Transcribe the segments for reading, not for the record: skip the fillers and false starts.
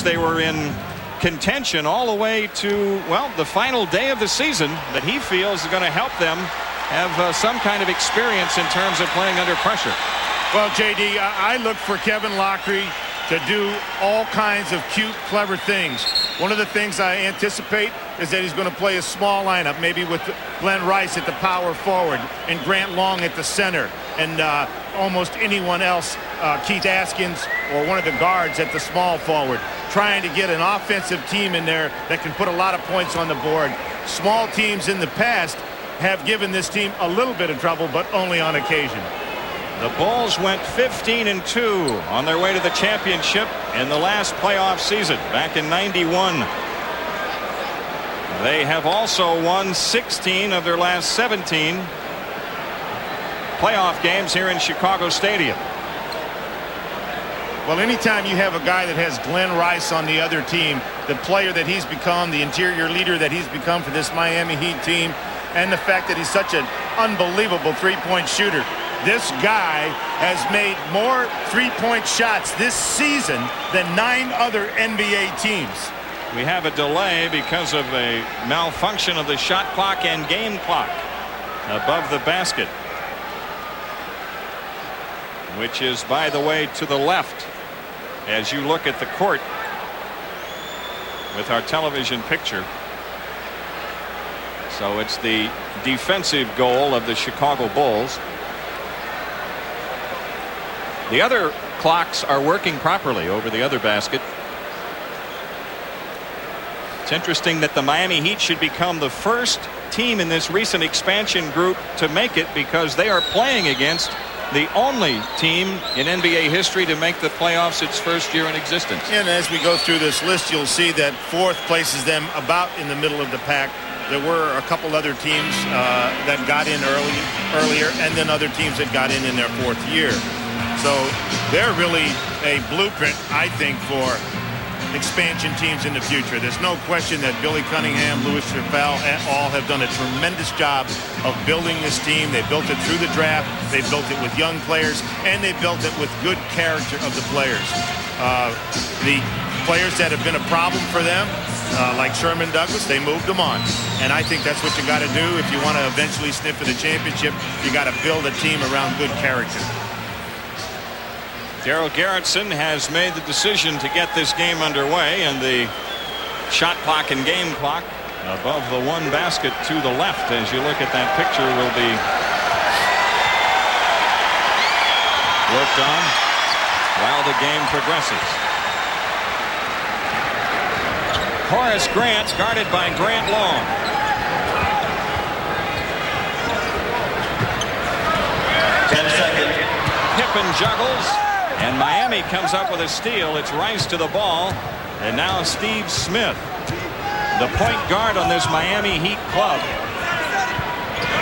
course, they were in contention all the way to, well, the final day of the season that he feels is going to help them have some kind of experience in terms of playing under pressure. Well, JD, I look for Kevin Lockery to do all kinds of cute, clever things. One of the things I anticipate is that he's going to play a small lineup, maybe with Glenn Rice at the power forward and Grant Long at the center, and almost anyone else, Keith Askins or one of the guards at the small forward, trying to get an offensive team in there that can put a lot of points on the board. Small teams in the past have given this team a little bit of trouble, but only on occasion. The Bulls went 15-2 on their way to the championship in the last playoff season back in '91. They have also won 16 of their last 17 playoff games here in Chicago Stadium. Well, anytime you have a guy that has Glenn Rice on the other team, the player that he's become, the interior leader that he's become for this Miami Heat team, and the fact that he's such an unbelievable three-point shooter. This guy has made more three-point shots this season than 9 other NBA teams. We have a delay because of a malfunction of the shot clock and game clock above the basket, which is, by the way, to the left as you look at the court with our television picture. So it's the defensive goal of the Chicago Bulls. The other clocks are working properly over the other basket. It's interesting that the Miami Heat should become the first team in this recent expansion group to make it, because they are playing against the only team in NBA history to make the playoffs its first year in existence. And as we go through this list, you'll see that fourth places them about in the middle of the pack. There were a couple other teams that got in earlier, and then other teams that got in their fourth year. So they're really a blueprint, I think, for expansion teams in the future. There's no question that Billy Cunningham, Louis Chappelle, all have done a tremendous job of building this team. They built it through the draft. They built it with young players, and they built it with good character of the players. The players that have been a problem for them, like Sherman Douglas, they moved them on. And I think that's what you got to do if you want to eventually sniff at a championship. You got to build a team around good character. Darryl Garrettson has made the decision to get this game underway, and the shot clock and game clock above the one basket to the left, as you look at that picture, will be worked on while the game progresses. Horace Grant guarded by Grant Long. Pippen juggles, and Miami comes up with a steal. It's Rice to the ball, and now Steve Smith, the point guard on this Miami Heat club.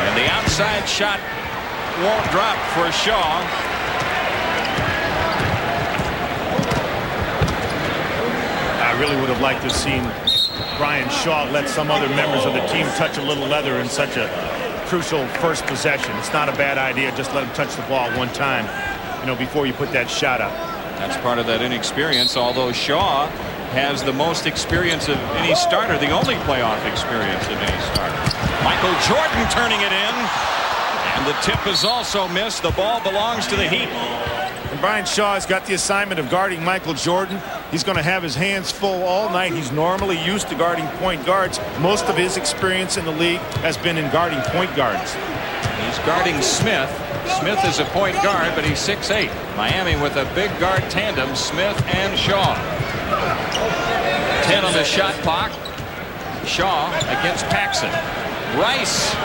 And the outside shot won't drop for Shaw. I really would have liked to have seen Brian Shaw let some other members of the team touch a little leather in such a crucial first possession. It's not a bad idea. Just let him touch the ball one time, you know, before you put that shot up. That's part of that inexperience, although Shaw has the most experience of any starter, the only playoff experience of any starter. Michael Jordan turning it in, and the tip is also missed. The ball belongs to the Heat. And Brian Shaw has got the assignment of guarding Michael Jordan. He's going to have his hands full all night. He's normally used to guarding point guards. Most of his experience in the league has been in guarding point guards. He's guarding Smith. Smith is a point guard, but he's 6'8". Miami with a big guard tandem, Smith and Shaw. 10 on the shot clock. Shaw against Paxson. Rice.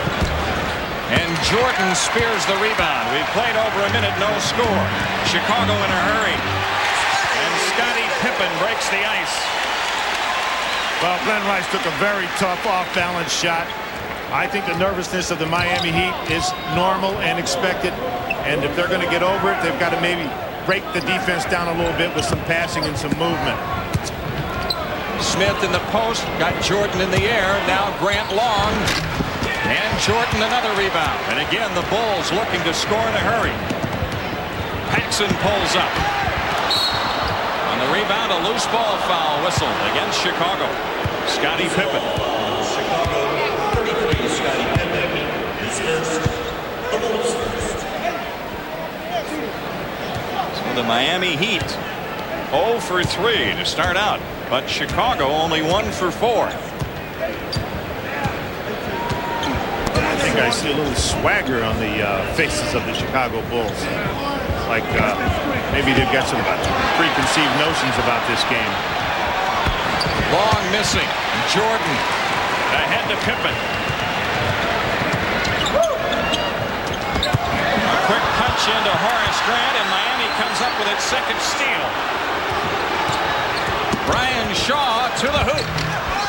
And Jordan spears the rebound. We've played over a minute, no score. Chicago in a hurry. And Scottie Pippen breaks the ice. Well, Glenn Rice took a very tough off-balance shot. I think the nervousness of the Miami Heat is normal and expected. And if they're going to get over it, they've got to maybe break the defense down a little bit with some passing and some movement. Smith in the post, got Jordan in the air. Now Grant Long. And Jordan another rebound. And again, the Bulls looking to score in a hurry. Paxson pulls up. On the rebound, a loose ball foul whistled against Chicago. Scottie Pippen. Chicago 33, Scottie Pippen is first. So the Miami Heat 0 for 3 to start out, but Chicago only 1 for 4. I think I see a little swagger on the faces of the Chicago Bulls. Like maybe they've got some preconceived notions about this game. Long missing. Jordan ahead to Pippen. A quick punch into Horace Grant, and Miami comes up with its second steal. Brian Shaw to the hoop.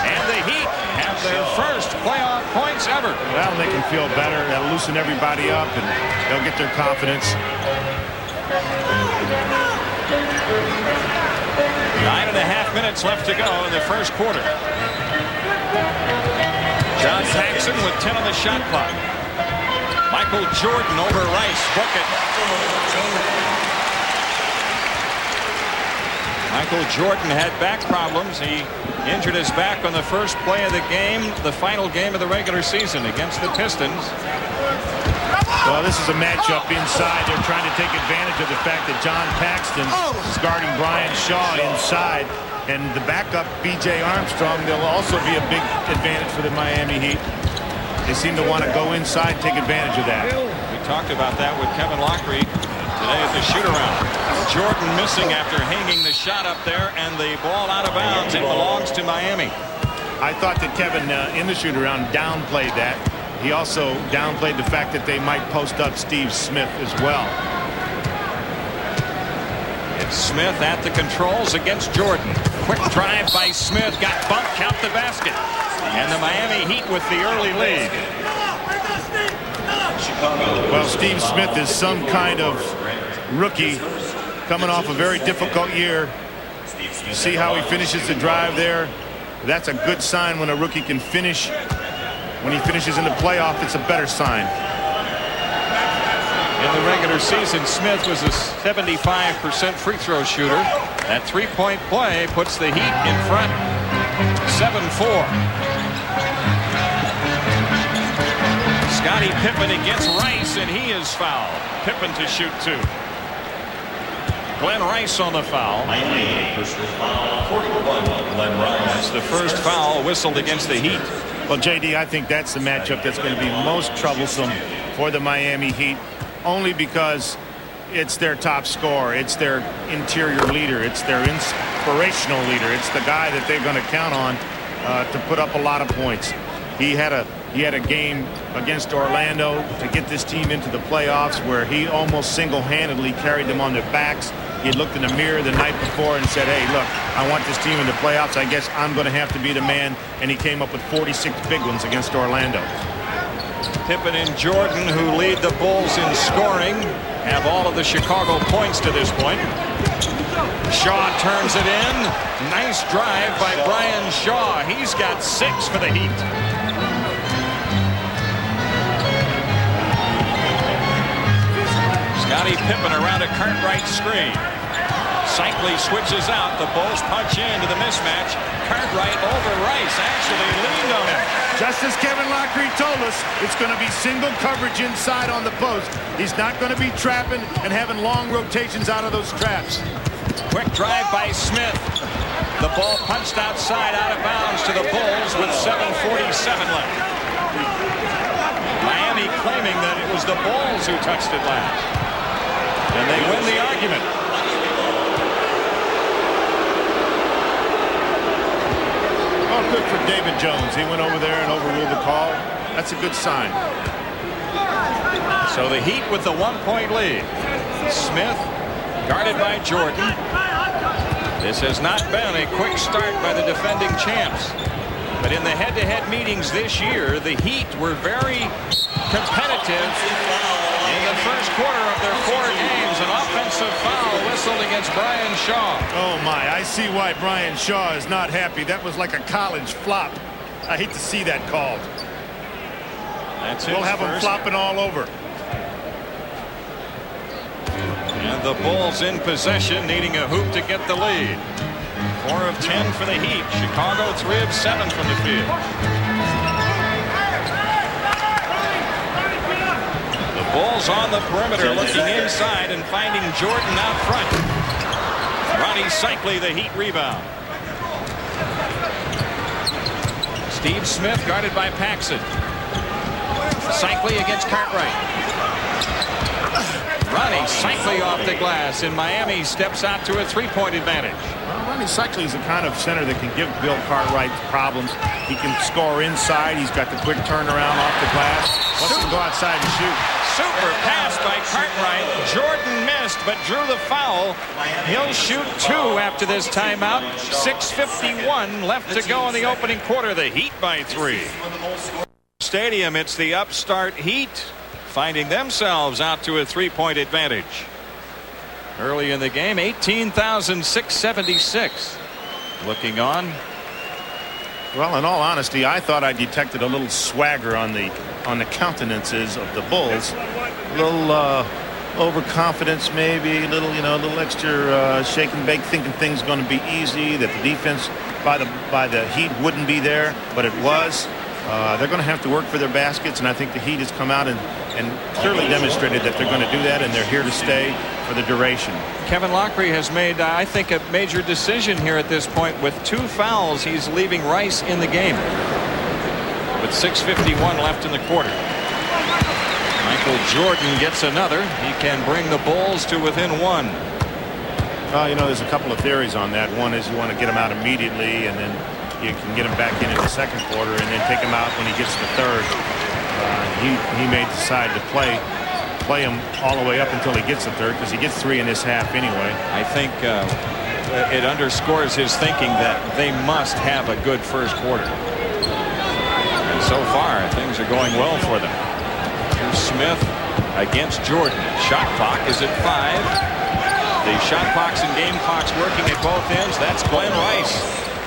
And the Heat have their first playoff points ever. That'll make them feel better. That'll loosen everybody up, and they'll get their confidence. 9.5 minutes left to go in the first quarter. John Paxson with 10 on the shot clock. Michael Jordan over Rice. Book it. Michael Jordan had back problems. He injured his back on the first play of the game, the final game of the regular season against the Pistons. Well, this is a matchup inside. They're trying to take advantage of the fact that John Paxton is guarding Brian Shaw inside. And the backup, B.J. Armstrong, they'll also be a big advantage for the Miami Heat. They seem to want to go inside, take advantage of that. We talked about that with Kevin Lockery today at the shoot-around. Jordan missing after hanging the shot up there, and the ball out of bounds. It belongs to Miami. I thought that Kevin, in the shoot-around, downplayed that. He also downplayed the fact that they might post up Steve Smith as well. It's Smith at the controls against Jordan. Quick drive by Smith. Got bumped. Count the basket. And the Miami Heat with the early lead. Well, Steve Smith is some kind of rookie coming off a very difficult year. You see how he finishes the drive there? That's a good sign when a rookie can finish. When he finishes in the playoff, it's a better sign. In the regular season, Smith was a 75% free throw shooter. That three-point play puts the Heat in front 7-4. Scottie Pippen against Rice, and he is fouled. Pippen to shoot 2. Glenn Rice on the foul. Personal foul, 41, Glenn Rice. That's the first foul whistled against the Heat. Well, J.D., I think that's the matchup that's going to be most troublesome for the Miami Heat, only because it's their top scorer. It's their interior leader. It's their inspirational leader. It's the guy that they're going to count on to put up a lot of points. He had a game against Orlando to get this team into the playoffs where he almost single-handedly carried them on their backs. He looked in the mirror the night before and said, hey, look, I want this team in the playoffs. I guess I'm going to have to be the man. And he came up with 46 big ones against Orlando. Pippen and Jordan, who lead the Bulls in scoring, have all of the Chicago points to this point. Shaw turns it in. Nice drive by Brian Shaw. He's got 6 for the Heat. Scottie Pippen around a Cartwright screen. Cycli switches out. The Bulls punch into the mismatch. Cartwright over Rice. Actually leaned on him. Just as Kevin Lockery told us, it's going to be single coverage inside on the post. He's not going to be trapping and having long rotations out of those traps. Quick drive by Smith. The ball punched outside out of bounds to the Bulls with 7:47 left. Miami claiming that it was the Bulls who touched it last. And they win the argument. Oh, good for David Jones. He went over there and overruled the call. That's a good sign. So the Heat with the 1-point lead. Smith guarded by Jordan. This has not been a quick start by the defending champs. But in the head-to-head meetings this year, the Heat were very competitive in the first quarter of their 4 games. An offensive foul whistled against Brian Shaw. Oh, my. I see why Brian Shaw is not happy. That was like a college flop. I hate to see that called. That's we'll have him flopping all over. And the Bulls in possession, needing a hoop to get the lead. 4 of 10 for the Heat. Chicago 3 of 7 from the field. The Bulls on the perimeter, looking inside and finding Jordan out front. Ronnie Cycli, the Heat rebound. Steve Smith guarded by Paxson. Cycli against Cartwright. Ronnie Cycli off the glass, and Miami steps out to a 3-point advantage. Well, Ronnie Cycli is the kind of center that can give Bill Cartwright problems. He can score inside. He's got the quick turnaround off the glass. Wants to go outside and shoot. Super pass by Cartwright. Jordan missed, but drew the foul. He'll shoot 2 after this timeout. 6:51 left to go in the opening quarter. The Heat by 3. Stadium, it's the upstart Heat finding themselves out to a 3-point advantage. Early in the game, 18,676. Looking on. Well, in all honesty, I thought I detected a little swagger on the countenances of the Bulls. A little overconfidence, maybe a little, a little extra shake and bake, thinking things going to be easy. That the defense by the Heat wouldn't be there, but it was. They're going to have to work for their baskets, and I think the Heat has come out and clearly demonstrated that they're going to do that, and they're here to stay for the duration. Kevin Lockery has made, I think, a major decision here at this point. With 2 fouls, he's leaving Rice in the game. With 6:51 left in the quarter. Michael Jordan gets another. He can bring the Bulls to within 1. Well, there's a couple of theories on that. One is you want to get him out immediately, and then you can get him back in the second quarter and then take him out when he gets to third. He may decide to play him all the way up until he gets to third, because he gets 3 in this half anyway. I think it underscores his thinking that they must have a good first quarter. And so far, things are going well for them. Here's Smith against Jordan. Shot clock is at 5. The shot clocks and game clocks working at both ends. That's Glenn Rice.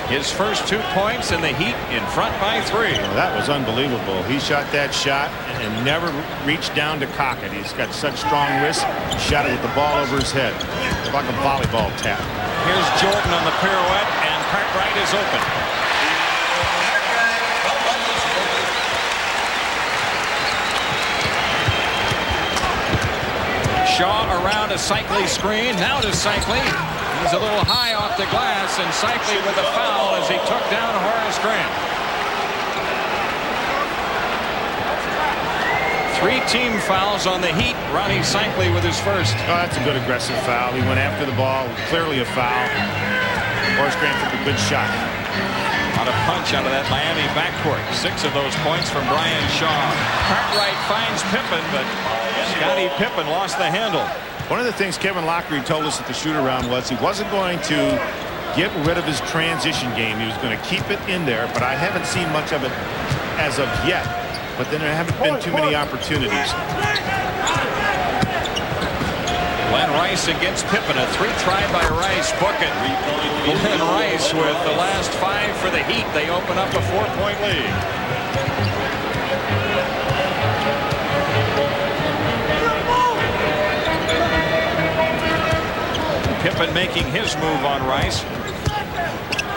His first 2 points, and the Heat in front by 3. Well, that was unbelievable. He shot that shot and never reached down to cock it. He's got such strong wrists. He shot it with the ball over his head. Like a volleyball tap. Here's Jordan on the pirouette, and Cartwright is open. Shaw around a Cycli screen. Now to Cycli. He's a little high off the glass, and Cycli with a foul as he took down Horace Grant. 3 team fouls on the Heat. Ronnie Cycli with his first. Oh, that's a good aggressive foul. He went after the ball. Clearly a foul. Horace Grant took a good shot. On a punch out of that Miami backcourt. 6 of those points from Brian Shaw. Cartwright finds Pippen, but Scottie Pippen lost the handle. One of the things Kevin Lockery told us at the shoot-around was he wasn't going to get rid of his transition game. He was going to keep it in there, but I haven't seen much of it as of yet. But then there haven't been too many opportunities. Glenn Rice against Pippen. A 3 try by Rice. Book it. Glenn Rice with the last 5 for the Heat. They open up a 4-point lead. Pippen making his move on Rice.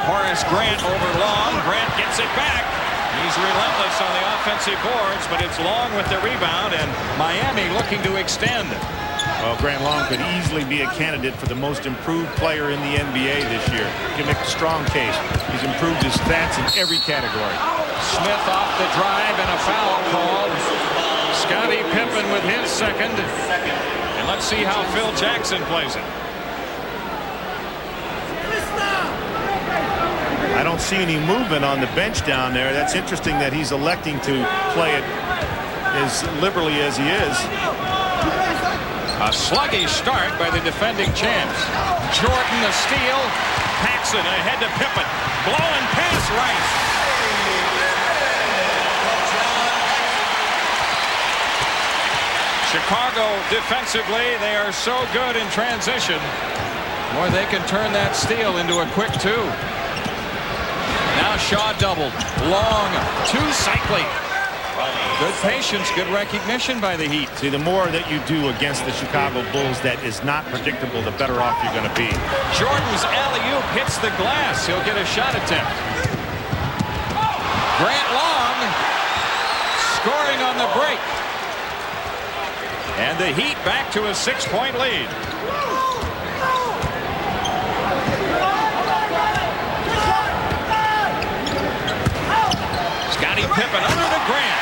Horace Grant over Long. Grant gets it back. He's relentless on the offensive boards, but it's Long with the rebound, and Miami looking to extend. Well, Grant Long could easily be a candidate for the most improved player in the NBA this year. You can make a strong case. He's improved his stats in every category. Smith off the drive and a foul called. Scottie Pippen with his second. And let's see how Phil Jackson plays it. I don't see any movement on the bench down there. That's interesting that he's electing to play it as liberally as he is. A sluggish start by the defending champs. Jordan the steal. Paxson ahead to Pippen. Blowing past Rice. Chicago defensively, they are so good in transition. Boy, they can turn that steal into a quick 2. Now Shaw doubled. Long to Cycli. Good patience, good recognition by the Heat. See, the more that you do against the Chicago Bulls that is not predictable, the better off you're going to be. Jordan's alley-oop hits the glass. He'll get a shot attempt. Grant Long scoring on the break. And the Heat back to a 6-point lead. Scottie Pippen under to Grant.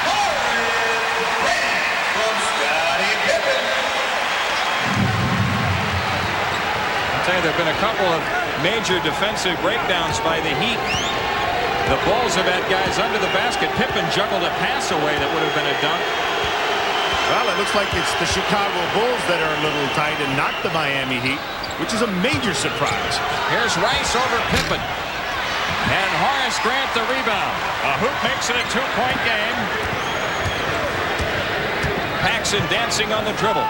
I'll tell you, there have been a couple of major defensive breakdowns by the Heat. The Bulls have had guys under the basket. Pippen juggled a pass away that would have been a dunk. Well, it looks like it's the Chicago Bulls that are a little tight and not the Miami Heat, which is a major surprise. Here's Rice over Pippen. And Horace Grant the rebound. A hoop makes it a 2-point game. Paxson dancing on the dribble.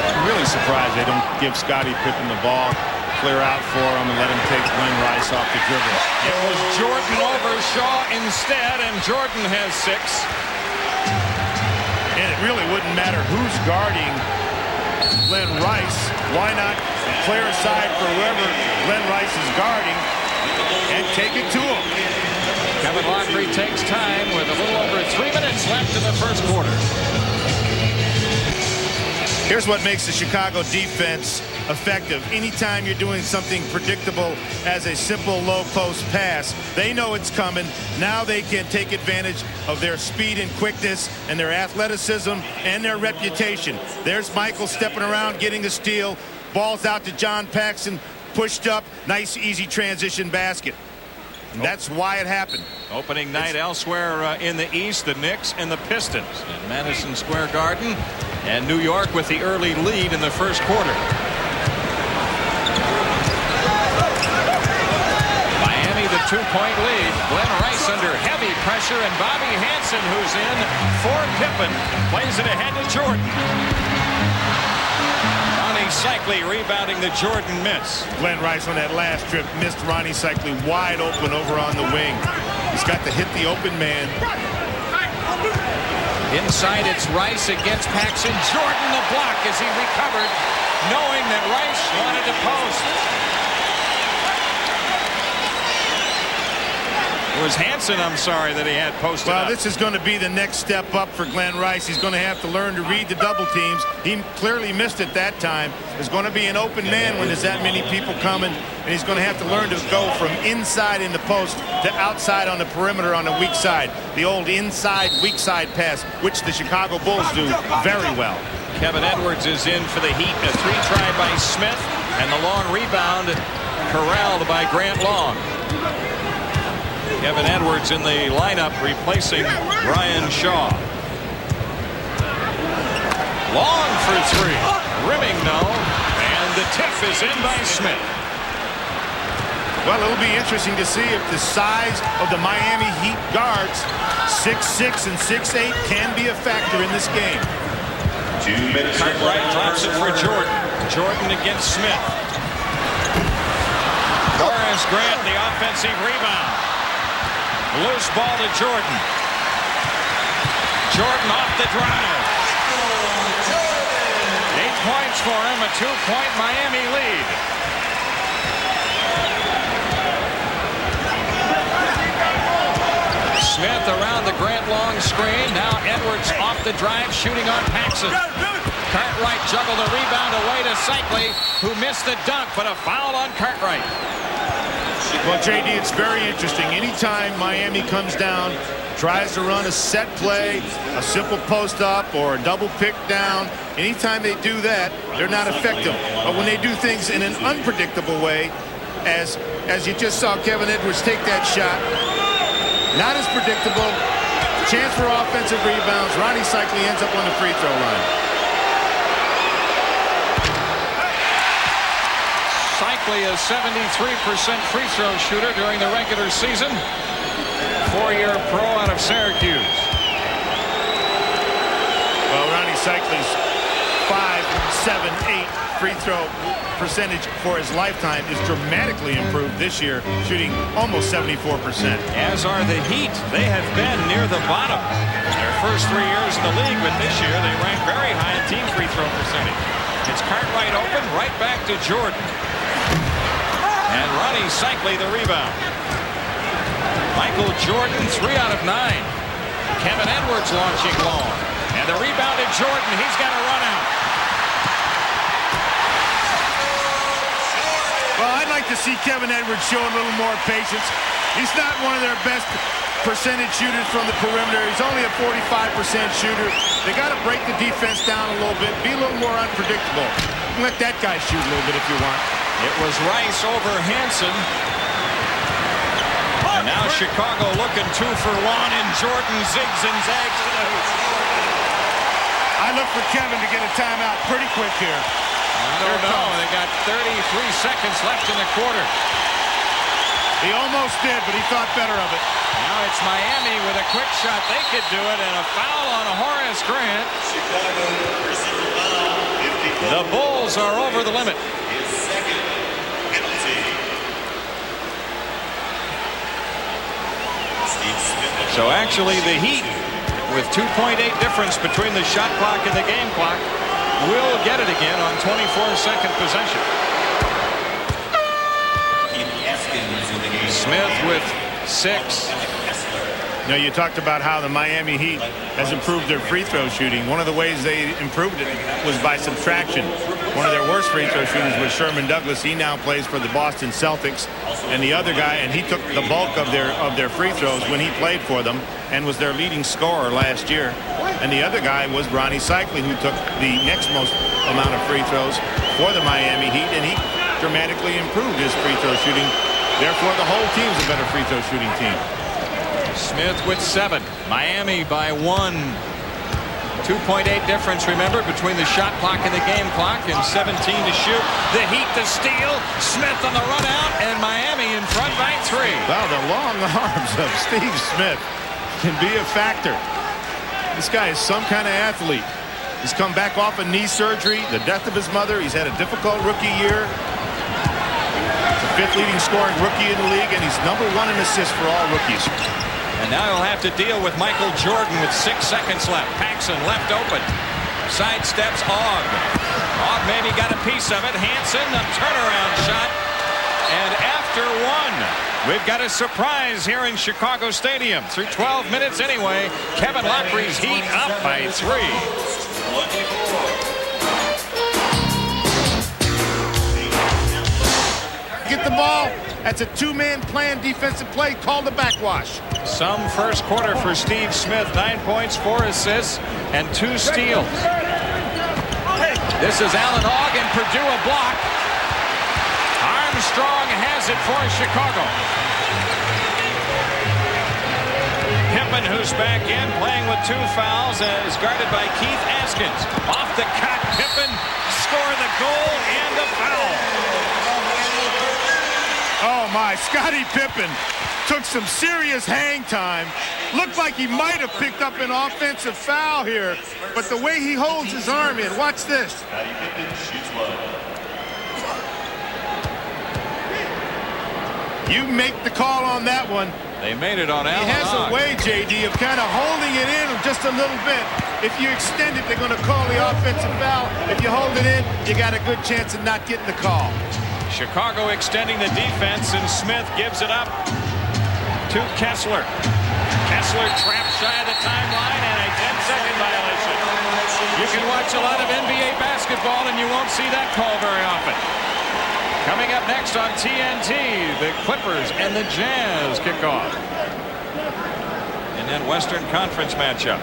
I'm really surprised they don't give Scottie Pippen the ball, clear out for him, and let him take Glenn Rice off the dribble. It was Jordan over Shaw instead, and Jordan has 6. And it really wouldn't matter who's guarding Glenn Rice. Why not clear aside for whoever Glenn Rice is guarding and take it to him? Kevin Lockery takes time with a little over 3 minutes left in the first quarter. Here's what makes the Chicago defense effective. Anytime you're doing something predictable as a simple low post pass, they know it's coming. Now they can take advantage of their speed and quickness and their athleticism and their reputation. There's Michael stepping around, getting a steal. Ball's out to John Paxson, pushed up. Nice, easy transition basket. And that's why it happened. Opening night elsewhere in the East, the Knicks and the Pistons in Madison Square Garden. And New York with the early lead in the first quarter. Miami the 2-point lead. Glenn Rice under heavy pressure, and Bobby Hansen, who's in for Pippen, plays it ahead to Jordan. Ronnie Cycli rebounding the Jordan miss. Glenn Rice on that last trip missed Ronnie Cycli wide open over on the wing. He's got to hit the open man. Inside, it's Rice against Paxson. Jordan the block as he recovered, knowing that Rice wanted to post. It was Hansen, I'm sorry, that he had posted Well, up. this is going to be the next step up for Glenn Rice. He's going to have to learn to read the double teams. He clearly missed it that time. There's going to be an open man when there's that many people coming, and he's going to have to learn to go from inside in the post to outside on the perimeter on the weak side. The old inside, weak side pass, which the Chicago Bulls do very well. Kevin Edwards is in for the Heat. A 3-try by Smith, and the long rebound corralled by Grant Long. Kevin Edwards in the lineup replacing Brian Shaw. Long for 3. Rimming no. And the tip is in by Smith. Well, it'll be interesting to see if the size of the Miami Heat guards, 6'6" and 6'8", can be a factor in this game. 2 minutes. Cartwright drops it for Jordan. Jordan against Smith. Horace Grant, the offensive rebound. Loose ball to Jordan. Jordan off the drive. 8 points for him, a 2-point Miami lead. Smith around the Grant Long screen. Now Edwards off the drive, shooting on Paxson. Cartwright juggled the rebound away to Cycli, who missed the dunk, but a foul on Cartwright. Well, JD, it's very interesting. Anytime Miami comes down, tries to run a set play, a simple post up, or a double pick down, anytime they do that, they're not effective. But when they do things in an unpredictable way, as you just saw Kevin Edwards take that shot, not as predictable, chance for offensive rebounds, Ronnie Cycli ends up on the free throw line. Cycli is 73% free throw shooter during the regular season. 4-year pro out of Syracuse. Well, Ronnie Cycli's 5'7", 8", free throw percentage for his lifetime is dramatically improved this year, shooting almost 74%. As are the Heat. They have been near the bottom their first 3 years in the league, but this year they rank very high in team free throw percentage. It's Cartwright open, right back to Jordan. And Ronnie Cycli the rebound. Michael Jordan, 3 out of 9. Kevin Edwards launching long. And the rebound to Jordan. He's got a run out. Well, I'd like to see Kevin Edwards show a little more patience. He's not one of their best percentage shooters from the perimeter. He's only a 45% shooter. They got to break the defense down a little bit, be a little more unpredictable. Let that guy shoot a little bit if you want. It was Rice over Hansen. And now Chicago looking 2 for 1, and Jordan zigs and zags to the hoop. I look for Kevin to get a timeout pretty quick here. I don't know. They got 33 seconds left in the quarter. He almost did, but he thought better of it. Now it's Miami with a quick shot. They could do it, and a foul on Horace Grant. The Bulls are over the limit. His second penalty. Steve Smith. So actually the Heat, with 2.8 difference between the shot clock and the game clock, will get it again on 24-second possession. Smith with 6. You know, you talked about how the Miami Heat has improved their free throw shooting. One of the ways they improved it was by subtraction. One of their worst free throw shooters was Sherman Douglas. He now plays for the Boston Celtics. And the other guy, and he took the bulk of their free throws when he played for them and was their leading scorer last year. And the other guy was Ronnie Cycli, who took the next most amount of free throws for the Miami Heat, and he dramatically improved his free throw shooting. Therefore, the whole team's a better free throw shooting team. Smith with 7. Miami by 1. 2.8 difference, remember, between the shot clock and the game clock, and 17 to shoot. The Heat to steal. Smith on the run out, and Miami in front by 3. Wow, the long arms of Steve Smith can be a factor. This guy is some kind of athlete. He's come back off of knee surgery, the death of his mother. He's had a difficult rookie year. He's the 5th leading scoring rookie in the league, and he's #1 in assists for all rookies. And now he'll have to deal with Michael Jordan with 6 seconds left. Paxson left open. Sidesteps Og. Og maybe got a piece of it. Hansen, a turnaround shot. And after 1, we've got a surprise here in Chicago Stadium. Through 12 minutes anyway, Kevin Lockree's Heat up by 3. Get the ball. That's a 2-man plan defensive play called a backwash. Some first quarter for Steve Smith. 9 points, 4 assists, and 2 steals. This is Alan Og, and Purdue a block. Armstrong has it for Chicago. Pippen, who's back in, playing with 2 fouls, is guarded by Keith Askins. Off the cut, Pippen scored the goal and a foul. Oh my, Scottie Pippen took some serious hang time. Looked like he might have picked up an offensive foul here, but the way he holds his arm in, watch this. You make the call on that one. They made it on Alan Og. He has a way, JD, of kind of holding it in just a little bit. If you extend it, they're going to call the offensive foul. If you hold it in, you got a good chance of not getting the call. Chicago extending the defense, and Smith gives it up to Kessler. Kessler trapped shy of the timeline, and a 10-second violation. You can watch a lot of NBA basketball, and you won't see that call very often. Coming up next on TNT, the Clippers and the Jazz kick off in that Western Conference matchup.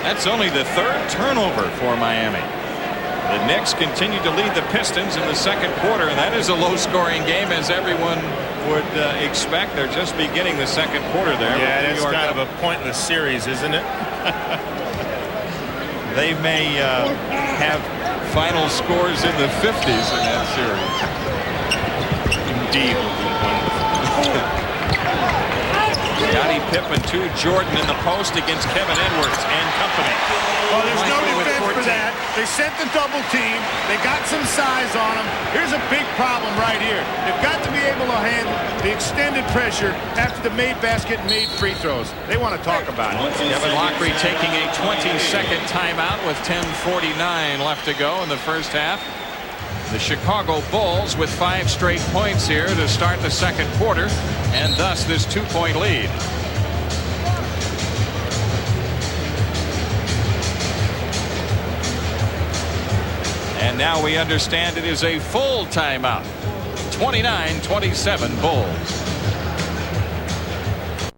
That's only the 3rd turnover for Miami. The Knicks continue to lead the Pistons in the second quarter, and that is a low-scoring game, as everyone would expect. They're just beginning the second quarter there. Yeah, it's kind of a pointless series, isn't it? They may have final scores in the 50s in that series. Indeed. Scottie Pippen to Jordan in the post against Kevin Edwards and company. Well, there's no Michael with defense for 14. that. They sent the double team. They got some size on them. Here's a big problem right here. They've got to be able to handle the extended pressure after the made basket and made free throws. They want to talk about it. Kevin Lockery taking a 20-second timeout with 10:49 left to go in the first half. The Chicago Bulls with 5 straight points here to start the second quarter, and thus this 2-point lead. And now we understand it is a full timeout. 29-27 Bulls.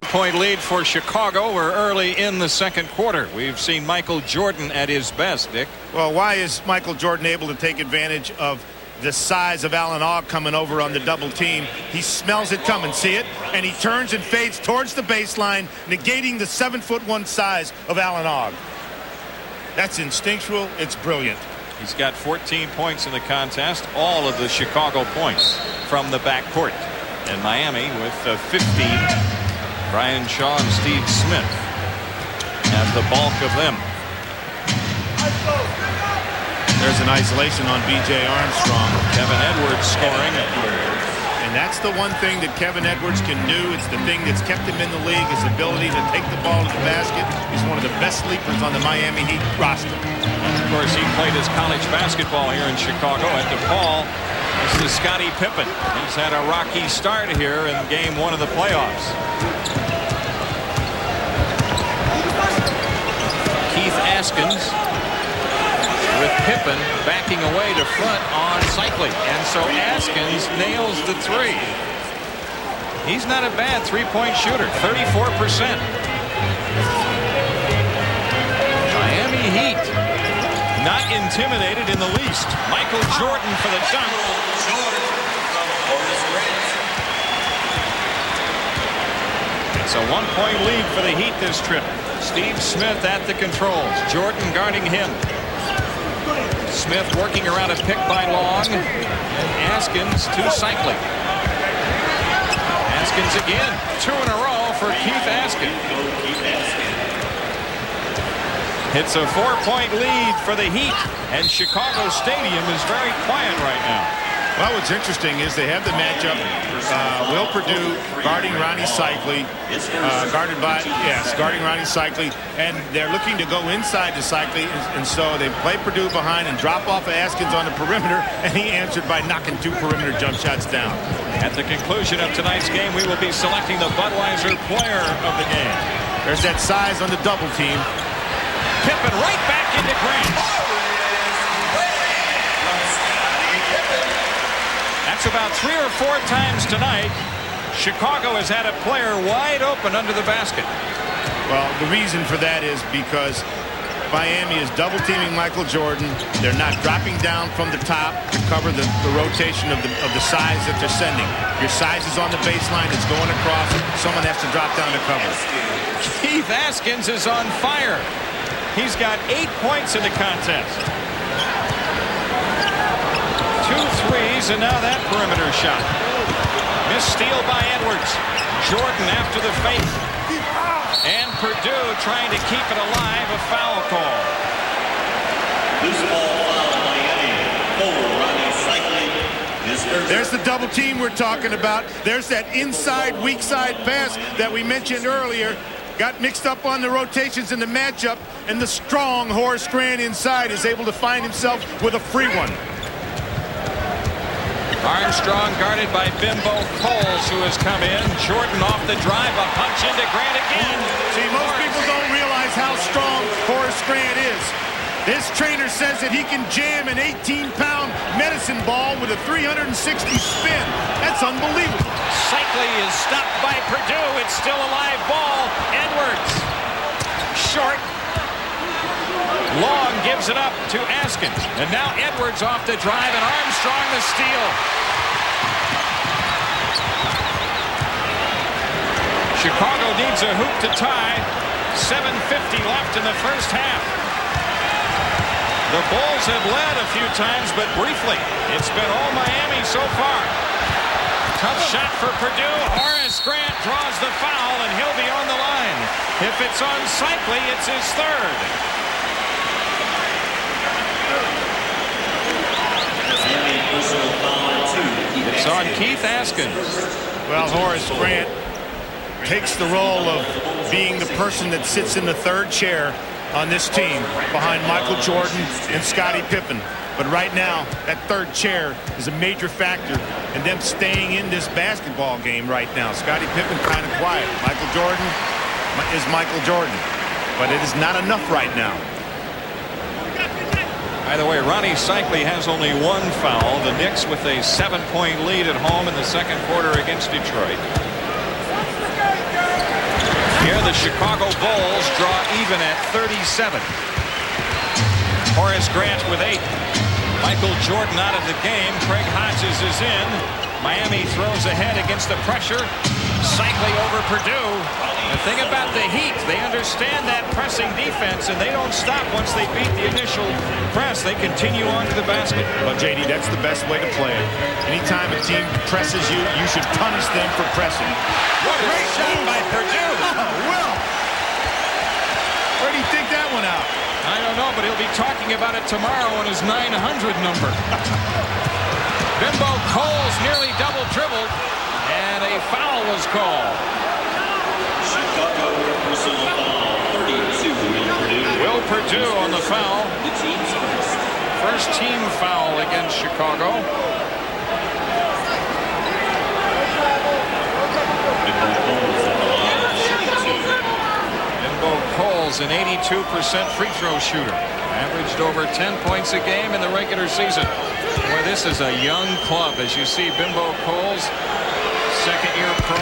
Point lead for Chicago. We're early in the second quarter. We've seen Michael Jordan at his best, Dick. Well, why is Michael Jordan able to take advantage of the size of Alan Ogg coming over on the double team? He smells it coming, see it? And he turns and fades towards the baseline, negating the 7'1" size of Alan Ogg. That's instinctual. It's brilliant. He's got 14 points in the contest, all of the Chicago points from the backcourt. And Miami with 15. Brian Shaw and Steve Smith have the bulk of them. There's an isolation on B.J. Armstrong. Kevin Edwards scoring. And that's the one thing that Kevin Edwards can do. It's the thing that's kept him in the league, his ability to take the ball to the basket. He's one of the best sleepers on the Miami Heat roster. Of course, he played his college basketball here in Chicago at DePaul. This is Scottie Pippen. He's had a rocky start here in game 1 of the playoffs. Keith Askins with Pippen backing away to front on Cycli. And so Askins nails the 3. He's not a bad three-point shooter, 34%. Miami Heat not intimidated in the least. Michael Jordan for the dunk. It's a 1-point lead for the Heat this trip. Steve Smith at the controls. Jordan guarding him. Smith working around a pick by Long. And Askins to Cycli. Askins again. 2 in a row for Keith Askins. It's a 4-point lead for the Heat. And Chicago Stadium is very quiet right now. Well, what's interesting is they have the matchup. Will Perdue guarding Ronnie Cycli, guarding Ronnie Cycli, and they're looking to go inside to Cycli, and so they play Perdue behind and drop off of Askins on the perimeter, and he answered by knocking 2 perimeter jump shots down. At the conclusion of tonight's game, we will be selecting the Budweiser player of the game. There's that size on the double team. Pippen right back into Grant. That's about 3 or 4 times tonight. Chicago has had a player wide open under the basket. Well, the reason for that is because Miami is double teaming Michael Jordan. They're not dropping down from the top to cover the rotation of the size that they're sending. Your size is on the baseline. It's going across. Someone has to drop down to cover. Keith Askins is on fire. He's got 8 points in the contest. 2 threes, and now that perimeter shot. Missed steal by Edwards. Jordan after the fake. And Perdue trying to keep it alive. A foul call. Loose ball foul Miami. Ronnie Cycli. There's the double team we're talking about. There's that inside, weak side pass that we mentioned earlier. Got mixed up on the rotations in the matchup, and the strong Horace Grant inside is able to find himself with a free one. Armstrong guarded by Bimbo Coles, who has come in. Jordan off the drive, a punch into Grant again. See, most people don't realize how strong Horace Grant is. This trainer says that he can jam an 18-pound medicine ball with a 360 spin. That's unbelievable. Cycli is stopped by Perdue. It's still a live ball. Edwards. Short. Long gives it up to Askins. And now Edwards off the drive, and Armstrong the steal. Chicago needs a hoop to tie. 7:50 left in the first half. The Bulls have led a few times, but briefly. It's been all Miami so far. Tough shot for Purdue. Horace Grant draws the foul, and he'll be on the line. If it's unsightly, it's his third. It's on Keith Askins. Well, Horace Grant takes the role of being the person that sits in the third chair on this team behind Michael Jordan and Scottie Pippen. But right now, that third chair is a major factor in them staying in this basketball game right now. Scottie Pippen kind of quiet. Michael Jordan is Michael Jordan. But it is not enough right now. By the way, Ronnie Cycli has only one foul. The Knicks with a 7-point lead at home in the second quarter against Detroit. Here the Chicago Bulls draw even at 37. Horace Grant with 8. Michael Jordan out of the game. Craig Hodges is in. Miami throws ahead against the pressure. Cycli over Purdue. The thing about the Heat, they understand that pressing defense, and they don't stop once they beat the initial press. They continue on to the basket. Well, JD, that's the best way to play it. Anytime a team presses you, you should punish them for pressing. What a great shot by Purdue. Oh, Will. Where do you think that went out? I don't know, but he'll be talking about it tomorrow on his 900 number. Bimbo Coles nearly double dribbled, and a foul was called. Chicago personal foul, 32 Will Purdue on the foul. The team's First team foul against Chicago. Bimbo Coles, an 82% free throw shooter. Averaged over 10 points a game in the regular season. Boy, this is a young club. As you see, Bimbo Coles, second-year pro.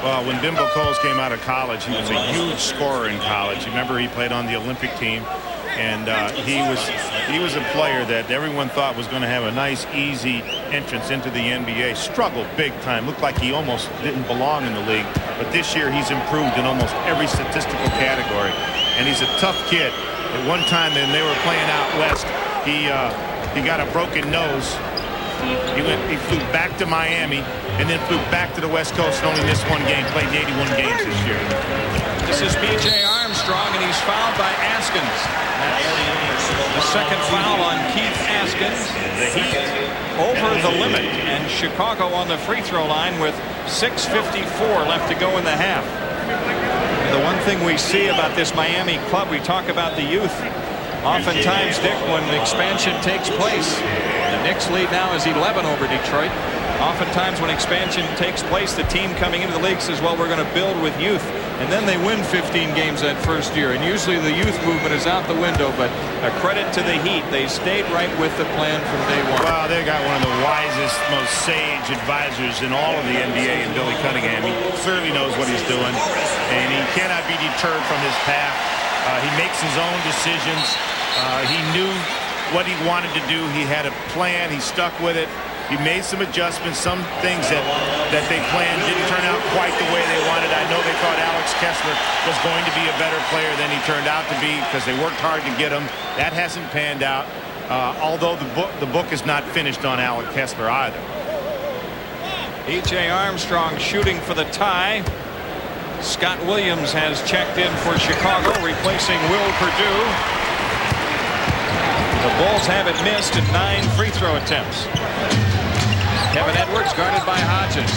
Well, when Bimbo Coles came out of college, he was a huge scorer in college. Remember, he played on the Olympic team, and he was a player that everyone thought was going to have a nice, easy entrance into the NBA. Struggled big time. Looked like he almost didn't belong in the league. But this year, he's improved in almost every statistical category, and he's a tough kid. At one time, when they were playing out west, he got a broken nose. He flew back to Miami and then flew back to the West Coast and only missed one game. Played 81 games this year. This is B.J. Armstrong, and he's fouled by Askins. The second foul on Keith Askins. The Heat over the limit, and Chicago on the free throw line with 6:54 left to go in the half. The one thing we see about this Miami club, we talk about the youth. Oftentimes, Dick, when expansion takes place, the Knicks lead now is 11 over Detroit. Oftentimes when expansion takes place, the team coming into the league says, well, we're going to build with youth. And then they win 15 games that first year. And usually the youth movement is out the window. But a credit to the Heat. They stayed right with the plan from day one. Well, they got one of the wisest, most sage advisors in all of the NBA in Billy Cunningham. He clearly knows what he's doing. And he cannot be deterred from his path. He makes his own decisions. He knew what he wanted to do. He had a plan. He stuck with it. He made some adjustments. Some things that they planned didn't turn out quite the way they wanted. I know they thought Alex Kessler was going to be a better player than he turned out to be because they worked hard to get him. That hasn't panned out, although the book is not finished on Alex Kessler either. B.J. Armstrong shooting for the tie. Scott Williams has checked in for Chicago, replacing Will Purdue. The Bulls haven't missed in 9 free throw attempts. Kevin Edwards guarded by Hodges.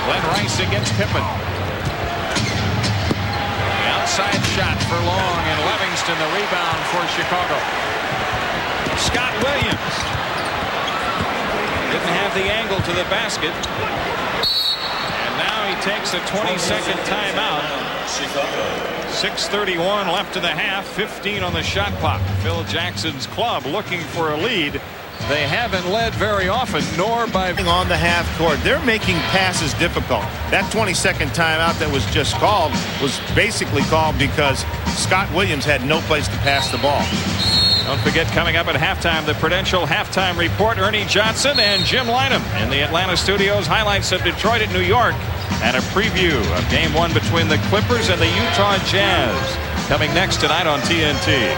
Glenn Rice against Pippen. The outside shot for Long, and Livingston the rebound for Chicago. Scott Williams didn't have the angle to the basket. And now he takes a 20-second timeout. 6:31 left in the half. 15 on the shot clock. Phil Jackson's club looking for a lead. They haven't led very often, nor by on the half court. They're making passes difficult. That 20-second timeout that was just called was basically called because Scott Williams had no place to pass the ball. Don't forget, coming up at halftime, the Prudential halftime report. Ernie Johnson and Jim Lynam in the Atlanta studios. Highlights of Detroit at New York, and a preview of Game 1 between the Clippers and the Utah Jazz. Coming next tonight on TNT.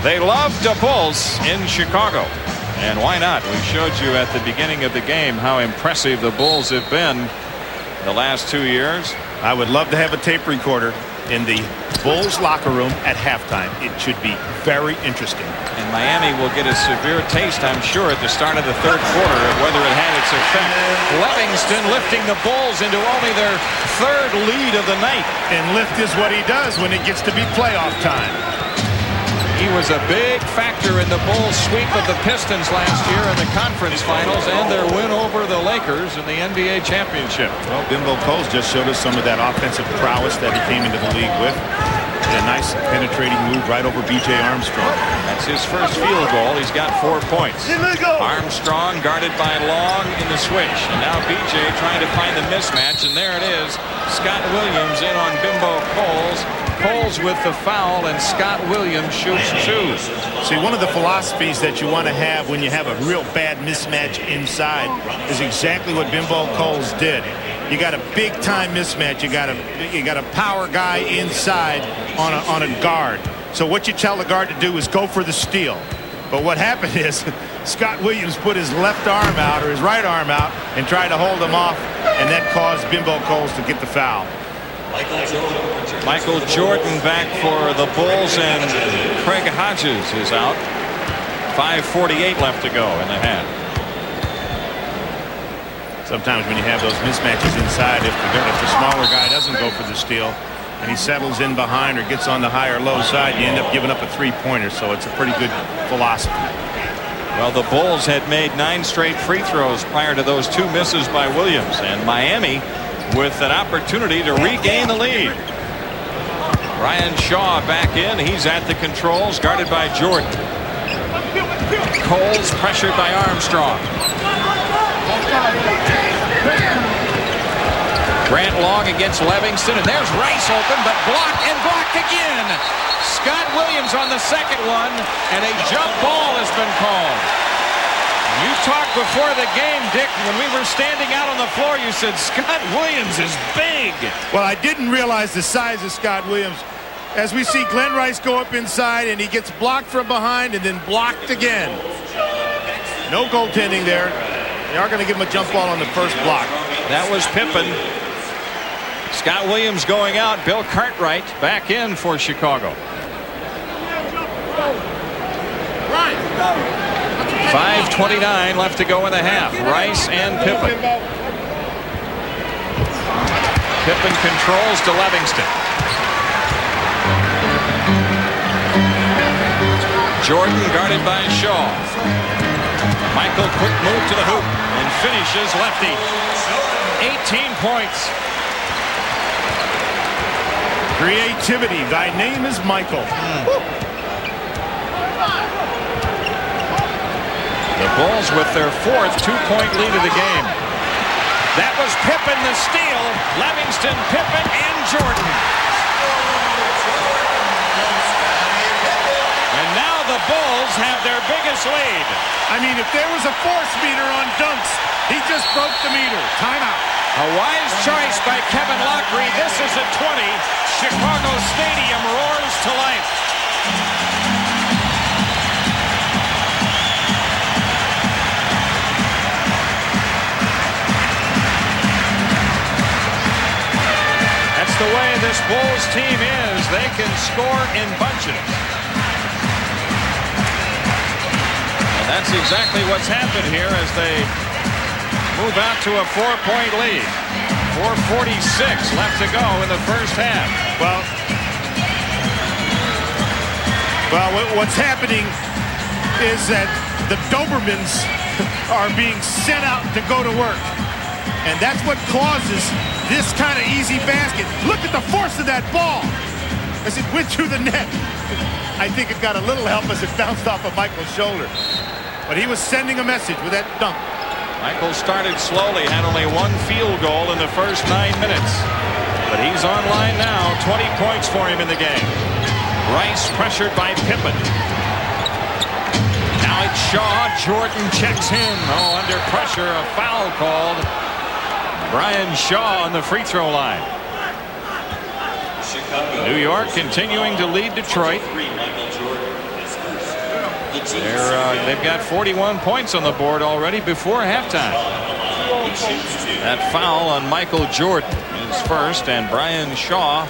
They love the Bulls in Chicago. And why not? We showed you at the beginning of the game how impressive the Bulls have been the last 2 years. I would love to have a tape recorder in the Bulls locker room at halftime. It should be very interesting. And Miami will get a severe taste, I'm sure, at the start of the third quarter of whether it had its effect. Livingston lifting the Bulls into only their third lead of the night. And lift is what he does when it gets to be playoff time. He was a big factor in the Bulls' sweep of the Pistons last year in the conference finals and their win over the Lakers in the NBA championship. Well, Bimbo Coles just showed us some of that offensive prowess that he came into the league with. And a nice penetrating move right over B.J. Armstrong. That's his first field goal. He's got 4 points. Armstrong guarded by Long in the switch. And now B.J. trying to find the mismatch. And there it is. Scott Williams in on Bimbo Coles. Coles with the foul, and Scott Williams shoots 2. See, one of the philosophies that you want to have when you have a real bad mismatch inside is exactly what Bimbo Coles did. You got a big-time mismatch. You got a power guy inside on a guard. So what you tell the guard to do is go for the steal. But what happened is Scott Williams put his left arm out or his right arm out and tried to hold him off, and that caused Bimbo Coles to get the foul. Michael Jordan back for the Bulls, and Craig Hodges is out. 5:48 left to go in the half. Sometimes when you have those mismatches inside, if the smaller guy doesn't go for the steal and he settles in behind or gets on the high or low side, you end up giving up a three-pointer. So it's a pretty good philosophy. Well, the Bulls had made 9 straight free throws prior to those 2 misses by Williams, and Miami with an opportunity to regain the lead. Ryan Shaw back in. He's at the controls, guarded by Jordan. Coles pressured by Armstrong. Grant Long against Livingston, and there's Rice open, but blocked again. Scott Williams on the second one, and a jump ball has been called. You talked before the game, Dick, when we were standing out on the floor, you said Scott Williams is big. Well, I didn't realize the size of Scott Williams. As we see Glenn Rice go up inside, and he gets blocked from behind and then blocked again. No goaltending there. They are going to give him a jump ball on the first block. That was Pippen. Scott Williams going out. Bill Cartwright back in for Chicago. 5:29 left to go in the half. Rice and Pippen. Pippen controls to Livingston. Jordan guarded by Shaw. Michael quick move to the hoop and finishes lefty. 18 points. Creativity. Thy name is Michael. The Bulls with their 4th 2-point lead of the game. That was Pippen the steal. Livingston, Pippen, and Jordan. And now the Bulls have their biggest lead. I mean, if there was a force meter on dunks, he just broke the meter. Timeout. A wise choice by Kevin Lockery. This is a 20. Chicago Stadium roars to life. That's the way this Bulls team is. They can score in bunches. And that's exactly what's happened here as they move out to a 4-point lead. 4:46 left to go in the first half. Well, what's happening is that the Dobermans are being sent out to go to work. And that's what causes this kind of easy basket. Look at the force of that ball as it went through the net. I think it got a little help as it bounced off of Michael's shoulder. But he was sending a message with that dunk. Michael started slowly, had only 1 field goal in the first 9 minutes. But he's online now. 20 points for him in the game. Rice pressured by Pippen. Now it's Shaw. Jordan checks in. Oh, under pressure, a foul called. Brian Shaw on the free throw line. New York continuing to lead Detroit. They've got 41 points on the board already before halftime. That foul on Michael Jordan is first, and Brian Shaw,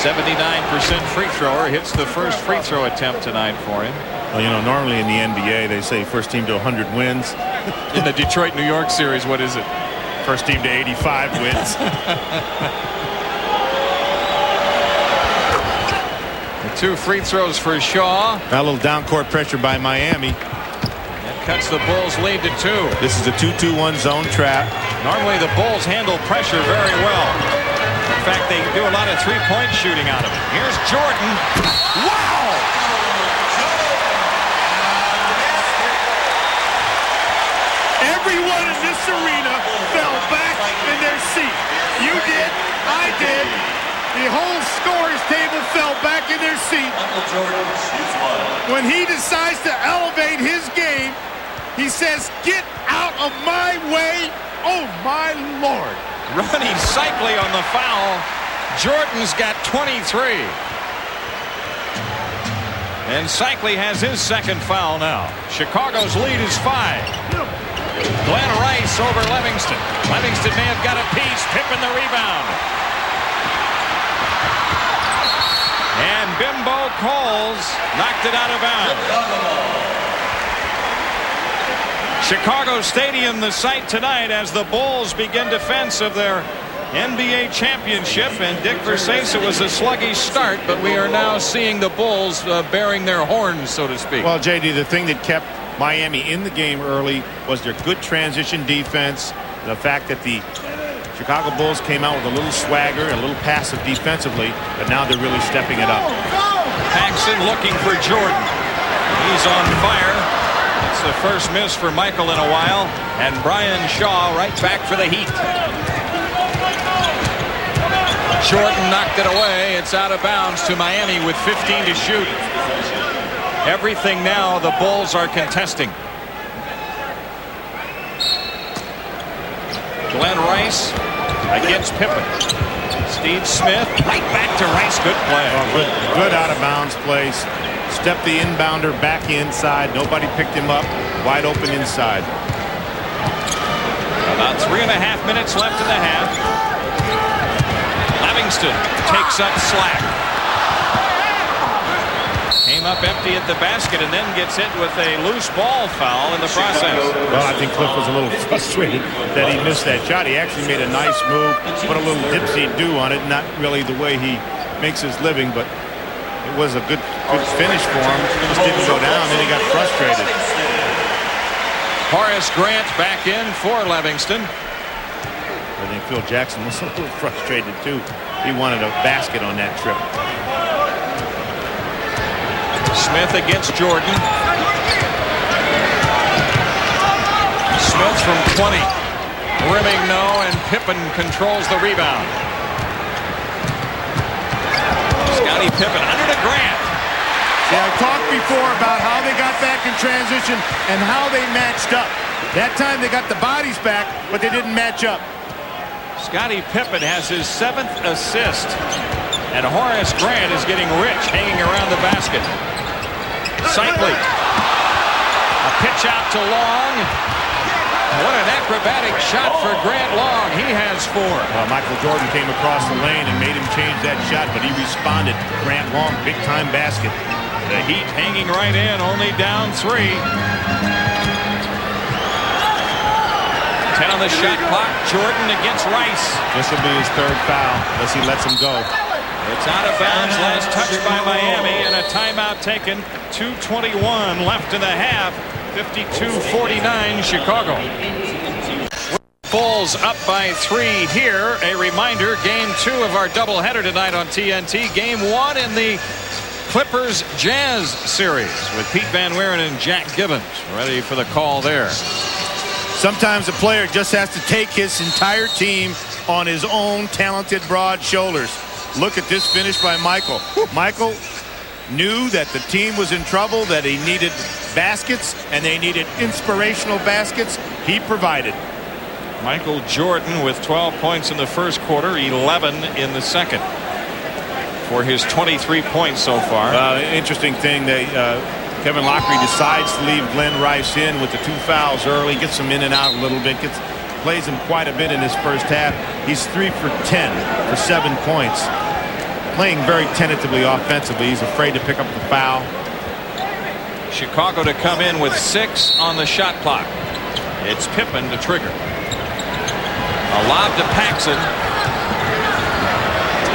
79% free thrower, hits the first free throw attempt tonight for him. Well, you know, normally in the NBA they say first team to 100 wins. In the Detroit-New York series, what is it? First team to 85 wins. The 2 free throws for Shaw. Got a little down court pressure by Miami. That cuts the Bulls' lead to 2. This is a 2-2-1 zone trap. Normally the Bulls handle pressure very well. In fact, they do a lot of three-point shooting out of it. Here's Jordan. Wow! Everyone in this arena fell back in their seat. You did. I did. The whole scores table fell back in their seat. When he decides to elevate his game, he says, "Get out of my way." Oh, my Lord. Ronnie Cycli on the foul. Jordan's got 23. And Cycli has his second foul now. Chicago's lead is 5. Glenn Rice over Livingston. Livingston may have got a piece. Pippen the rebound. And Bimbo Coles knocked it out of bounds. Chicago Stadium, the site tonight as the Bulls begin defense of their NBA championship. And Dick Versace, it was a sluggish start, but we are now seeing the Bulls bearing their horns, so to speak. Well, JD, the thing that kept Miami in the game early was their good transition defense. The fact that the Chicago Bulls came out with a little swagger, a little passive defensively, but now they're really stepping it up. Paxson looking for Jordan. He's on fire. It's the first miss for Michael in a while. And Brian Shaw right back for the Heat. Jordan knocked it away. It's out of bounds to Miami with 15 to shoot. Everything now the Bulls are contesting. Glenn Rice against Pippen. Steve Smith right back to Rice. Good play. Oh, good out of bounds place. Step the inbounder back inside. Nobody picked him up. Wide open inside. About 3.5 minutes left in the half. Livingston takes up slack. Came up empty at the basket and then gets hit with a loose ball foul in the process. Well, I think Cliff was a little frustrated that he missed that shot. He actually made a nice move, put a little dipsy-do on it. Not really the way he makes his living, but it was a good finish for him. It just didn't go down, then he got frustrated. Horace Grant back in for Livingston. I think Phil Jackson was a little frustrated, too. He wanted a basket on that trip. Smith against Jordan. Smith from 20. Rimming no, and Pippen controls the rebound. Scottie Pippen under to Grant. Yeah, I talked before about how they got back in transition and how they matched up. That time they got the bodies back, but they didn't match up. Scottie Pippen has his 7th assist. And Horace Grant is getting rich hanging around the basket. Cycli. A pitch out to Long. What an acrobatic shot for Grant Long. He has 4. Well, Michael Jordan came across the lane and made him change that shot, but he responded. Grant Long, big-time basket. The Heat hanging right in, only down 3. 10 on the shot clock. Jordan against Rice. This will be his 3rd foul unless he lets him go. It's out of bounds. Last touch by Miami, and a timeout taken. 2:21 left in the half. 52-49 Chicago. Bulls up by 3 here. A reminder, game 2 of our doubleheader tonight on TNT. Game 1 in the Clippers Jazz series with Pete Van Wieren and Jack Gibbons ready for the call there. Sometimes a player just has to take his entire team on his own talented broad shoulders. Look at this finish by Michael. Michael knew that the team was in trouble, that he needed baskets, and they needed inspirational baskets. He provided. Michael Jordan with 12 points in the first quarter, 11 in the second for his 23 points so far. Interesting thing, Kevin Lockery decides to leave Glenn Rice in with the 2 fouls early, gets him in and out a little bit, plays him quite a bit in his first half. He's 3 for 10 for 7 points. Playing very tentatively offensively. He's afraid to pick up the foul. Chicago to come in with 6 on the shot clock. It's Pippen to trigger. A lob to Paxson.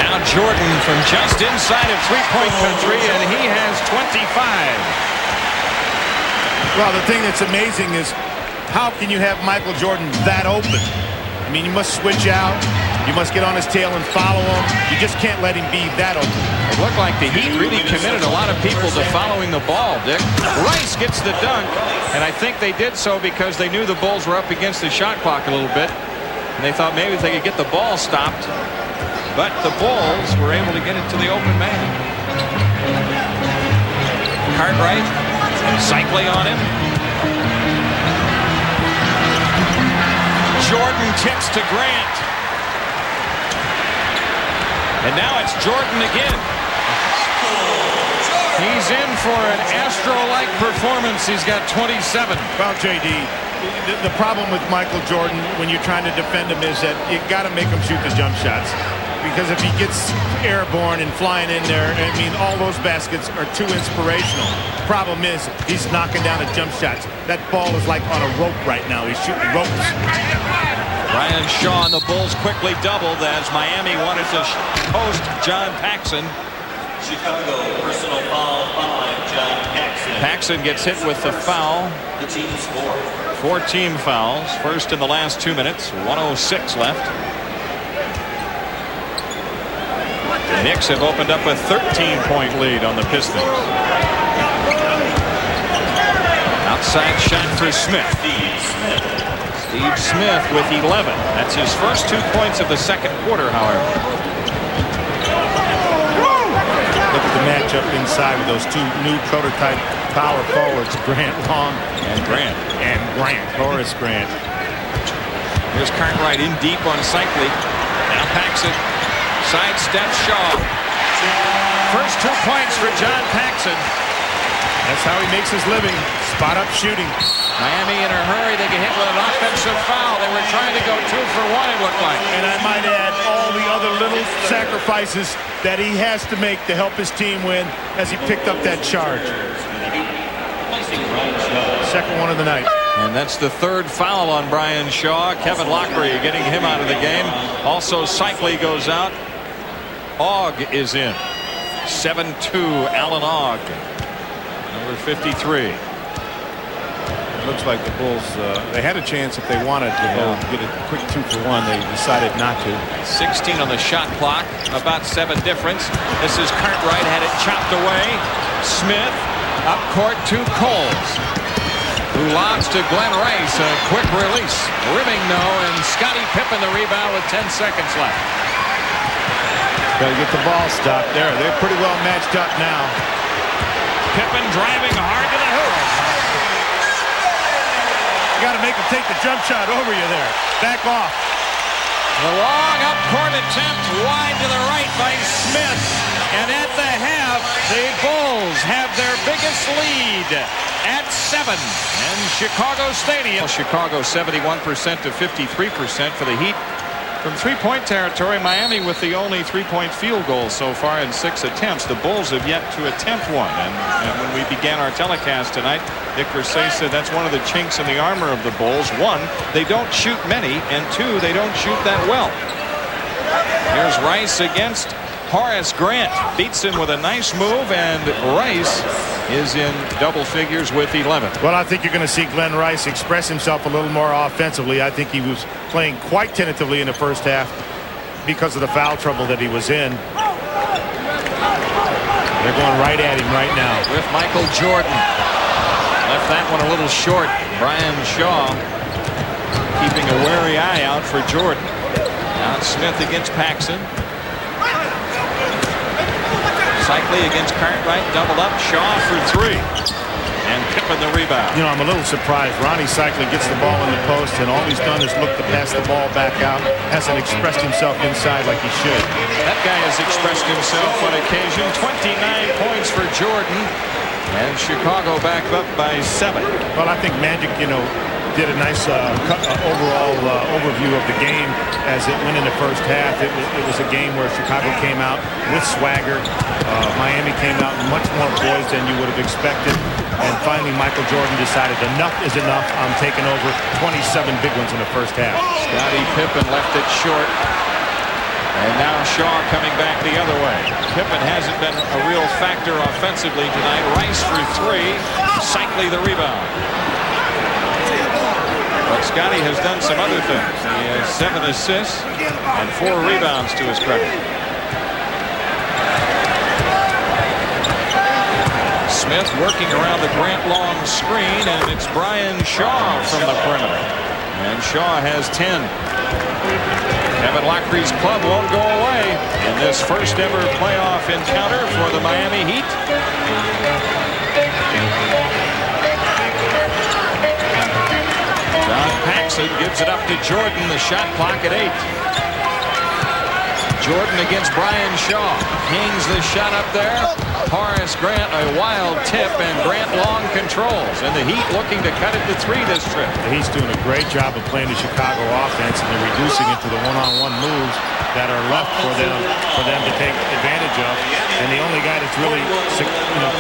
Now Jordan from just inside of three-point country, and he has 25. Well, the thing that's amazing is how can you have Michael Jordan that open? I mean, you must switch out. You must get on his tail and follow him. You just can't let him be that open. It looked like the Heat really committed a lot of people to following the ball, Dick. Rice gets the dunk, and I think they did so because they knew the Bulls were up against the shot clock a little bit, and they thought maybe if they could get the ball stopped. But the Bulls were able to get it to the open man. Cartwright, cycling on him. Jordan tips to Grant. And now it's Jordan again. He's in for an Astro-like performance. He's got 27. Well, JD, the problem with Michael Jordan when you're trying to defend him is that you got to make him shoot the jump shots. Because if he gets airborne and flying in there, I mean, all those baskets are too inspirational. Problem is, he's knocking down the jump shots. That ball is like on a rope right now. He's shooting ropes. Ryan Shaw and the Bulls quickly doubled as Miami wanted to post John Paxson. Chicago personal foul by John Paxson. Paxson gets hit with the foul. The team scored. 4 team fouls. First in the last 2 minutes. 1:06 left. The Knicks have opened up a 13-point lead on the Pistons. Outside shot for Smith. Steve Smith with 11. That's his first 2 points of the second quarter, however. Look at the matchup inside with those 2 new prototype power forwards, Grant Long and Grant. Horace Grant. Here's Cartwright in deep on Cycli. Now Paxson sidesteps Shaw. First 2 points for John Paxson. That's how he makes his living. Spot up shooting. Miami in a hurry. They get hit with an offensive foul. They were trying to go 2 for 1, it looked like. And I might add all the other little sacrifices that he has to make to help his team win as he picked up that charge. Second one of the night. And that's the 3rd foul on Brian Shaw. Kevin Lockery getting him out of the game. Also, Cycli goes out. Ogg is in. 7-2, Alan Ogg. Number 53. It looks like the Bulls, they had a chance if they wanted to go get a quick 2 for 1. They decided not to. 16 on the shot clock. About 7 difference. This is Cartwright. Had it chopped away. Smith up court to Coles, who lobs to Glenn Rice. A quick release. Rimming no, and Scottie Pippen the rebound with 10 seconds left. Got to get the ball stopped there. They're pretty well matched up now. Pippen driving hard to the hoop. You got to make him take the jump shot over you there. Back off. The long up court attempt wide to the right by Smith. And at the half, the Bulls have their biggest lead at 7 in Chicago Stadium. Chicago 71% to 53% for the Heat. From 3-point territory, Miami with the only 3-point field goal so far in 6 attempts. The Bulls have yet to attempt one. And when we began our telecast tonight, Dick Versailles said that's one of the chinks in the armor of the Bulls. 1, they don't shoot many, and 2, they don't shoot that well. Here's Rice against Horace Grant. Beats him with a nice move, and Rice is in double figures with 11. Well, I think you're going to see Glenn Rice express himself a little more offensively. I think he was playing quite tentatively in the first half because of the foul trouble that he was in. They're going right at him right now. With Michael Jordan. Left that one a little short. Brian Shaw keeping a wary eye out for Jordan. Now it's Smith against Paxson. Cycli against Cartwright, doubled up. Shaw for 3. And Pippen the rebound. You know, I'm a little surprised. Ronnie Cycli gets the ball in the post, and all he's done is look to pass the ball back out. Hasn't expressed himself inside like he should. That guy has expressed himself on occasion. 29 points for Jordan. And Chicago back up by 7. Well, I think Magic, did a nice overall overview of the game as it went in the first half. It was a game where Chicago came out with swagger. Miami came out much more poised than you would have expected. And finally, Michael Jordan decided enough is enough. I'm taking over 27 big ones in the first half. Scottie Pippen left it short. And now Shaw coming back the other way. Pippen hasn't been a real factor offensively tonight. Rice for 3. Cycli the rebound. But Scottie has done some other things. He has 7 assists and 4 rebounds to his credit. Smith working around the Grant Long screen, and it's Brian Shaw from the perimeter. And Shaw has 10. Kevin Lockree's club won't go away in this first ever playoff encounter for the Miami Heat. John Paxson gives it up to Jordan. The shot clock at 8. Jordan against Brian Shaw. Hangs the shot up there. Horace Grant, a wild tip, and Grant Long controls. And the Heat looking to cut it to 3 this trip. He's doing a great job of playing the Chicago offense, and they're reducing it to the one-on-one moves that are left for them to take advantage of. And the only guy that's really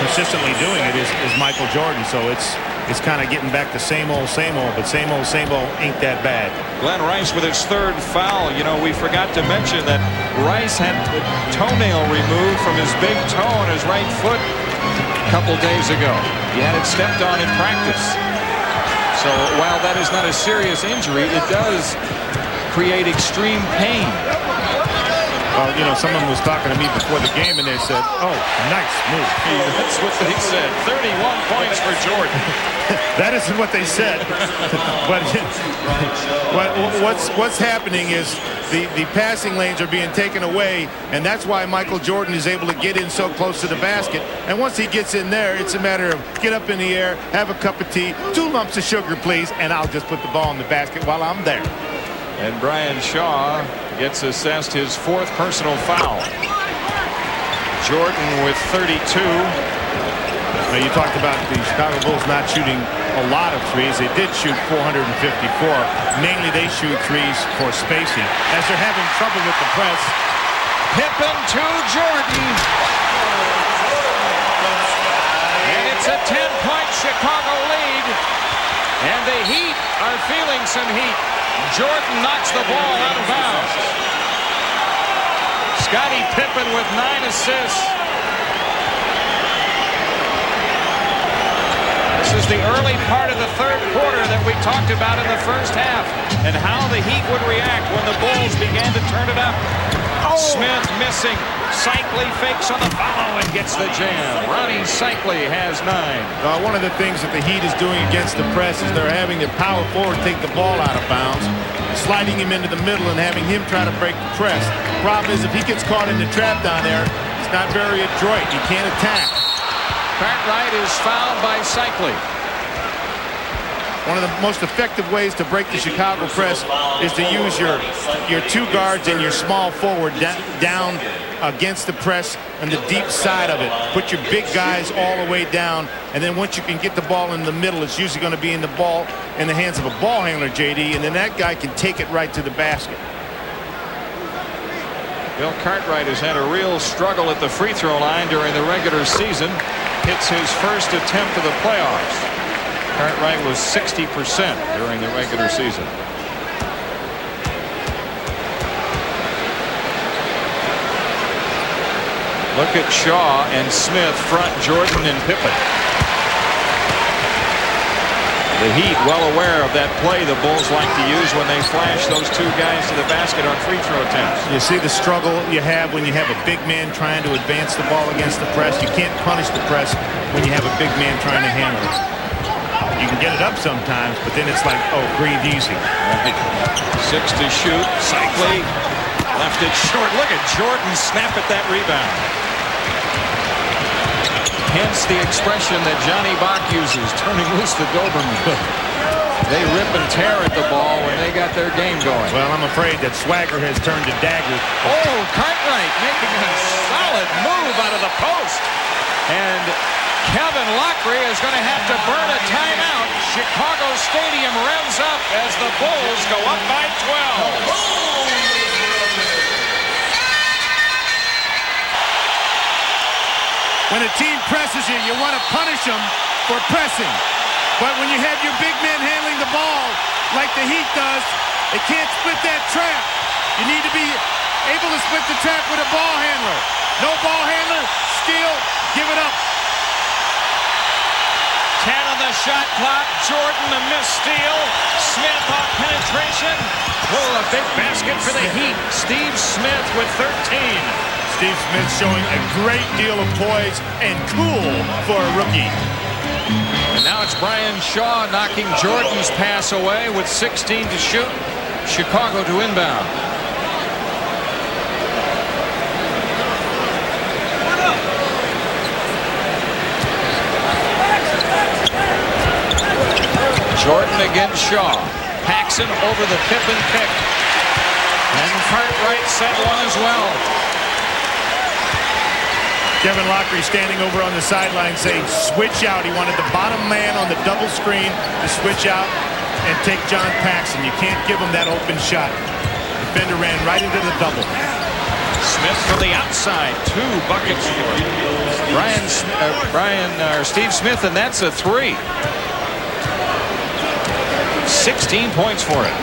consistently doing it is Michael Jordan. So it's kind of getting back to same old, but same old ain't that bad. Glenn Rice with his 3rd foul. We forgot to mention that Rice had a toenail removed from his big toe on his right foot a couple days ago. He had it stepped on in practice. So while that is not a serious injury, it does create extreme pain. Well, someone was talking to me before the game, and they said, "Oh, nice move." That's what they said. 31 points for Jordan. That isn't what they said. But what's happening is the passing lanes are being taken away, and that's why Michael Jordan is able to get in so close to the basket. And once he gets in there, it's a matter of get up in the air, have a cup of tea, 2 lumps of sugar, please, and I'll just put the ball in the basket while I'm there. And Brian Shaw gets assessed his 4th personal foul. Jordan with 32. Now, you talked about the Chicago Bulls not shooting a lot of threes. They did shoot 454. Mainly they shoot threes for spacing as they're having trouble with the press. Pippen to Jordan. And it's a 10-point Chicago lead. And the Heat are feeling some heat. Jordan knocks the ball out of bounds. Scottie Pippen with 9 assists. This is the early part of the 3rd quarter that we talked about in the first half, and how the Heat would react when the Bulls began to turn it up. Smith missing. Cycli fakes on the follow and gets the jam. Ronnie Cycli has 9. One of the things that the Heat is doing against the press is they're having their power forward take the ball out of bounds, sliding him into the middle and having him try to break the press. Problem is, if he gets caught in the trap down there, it's not very adroit. He can't attack. Cartwright is fouled by Cycli. One of the most effective ways to break the Chicago press is to use your 2 guards and your small forward down against the press on the deep side of it. Put your big guys all the way down, and then once you can get the ball in the middle, it's usually going to be in the hands of a ball handler, JD, and then that guy can take it right to the basket. Bill Cartwright has had a real struggle at the free throw line during the regular season. Hits his first attempt of the playoffs. Cartwright was 60% during the regular season. Look at Shaw and Smith front Jordan and Pippen. The Heat well aware of that play the Bulls like to use when they flash those 2 guys to the basket on free throw attempts. You see the struggle you have when you have a big man trying to advance the ball against the press. You can't punish the press when you have a big man trying to handle it. You can get it up sometimes, but then it's like, oh, breathe easy. Right. 6 to shoot. Cycli left it short. Look at Jordan snap at that rebound. Hence the expression that Johnny Bach uses, turning loose the Doberman. They rip and tear at the ball when they got their game going. Well, I'm afraid that Swagger has turned to dagger. Oh, Cartwright making a solid move out of the post. And Kevin Lockery is going to have to burn a timeout. Chicago Stadium revs up as the Bulls go up by 12. When a team presses you, you want to punish them for pressing. But when you have your big men handling the ball like the Heat does, they can't split that trap. You need to be able to split the trap with a ball handler. No ball handler, steal, give it up. 10 on the shot clock. Jordan, a missed steal. Smith off penetration. Oh, a big basket for the Heat. Steve Smith with 13. Steve Smith showing a great deal of poise and cool for a rookie. And now it's Brian Shaw knocking Jordan's pass away with 16 to shoot. Chicago to inbound. Jordan against Shaw. Paxson over the Pippen pick. And Cartwright set one as well. Kevin Lockery standing over on the sideline saying switch out. He wanted the bottom man on the double screen to switch out and take John Paxson. You can't give him that open shot. Defender ran right into the double. Smith from the outside. 2 buckets for Steve Smith, and that's a 3. 16 points for it.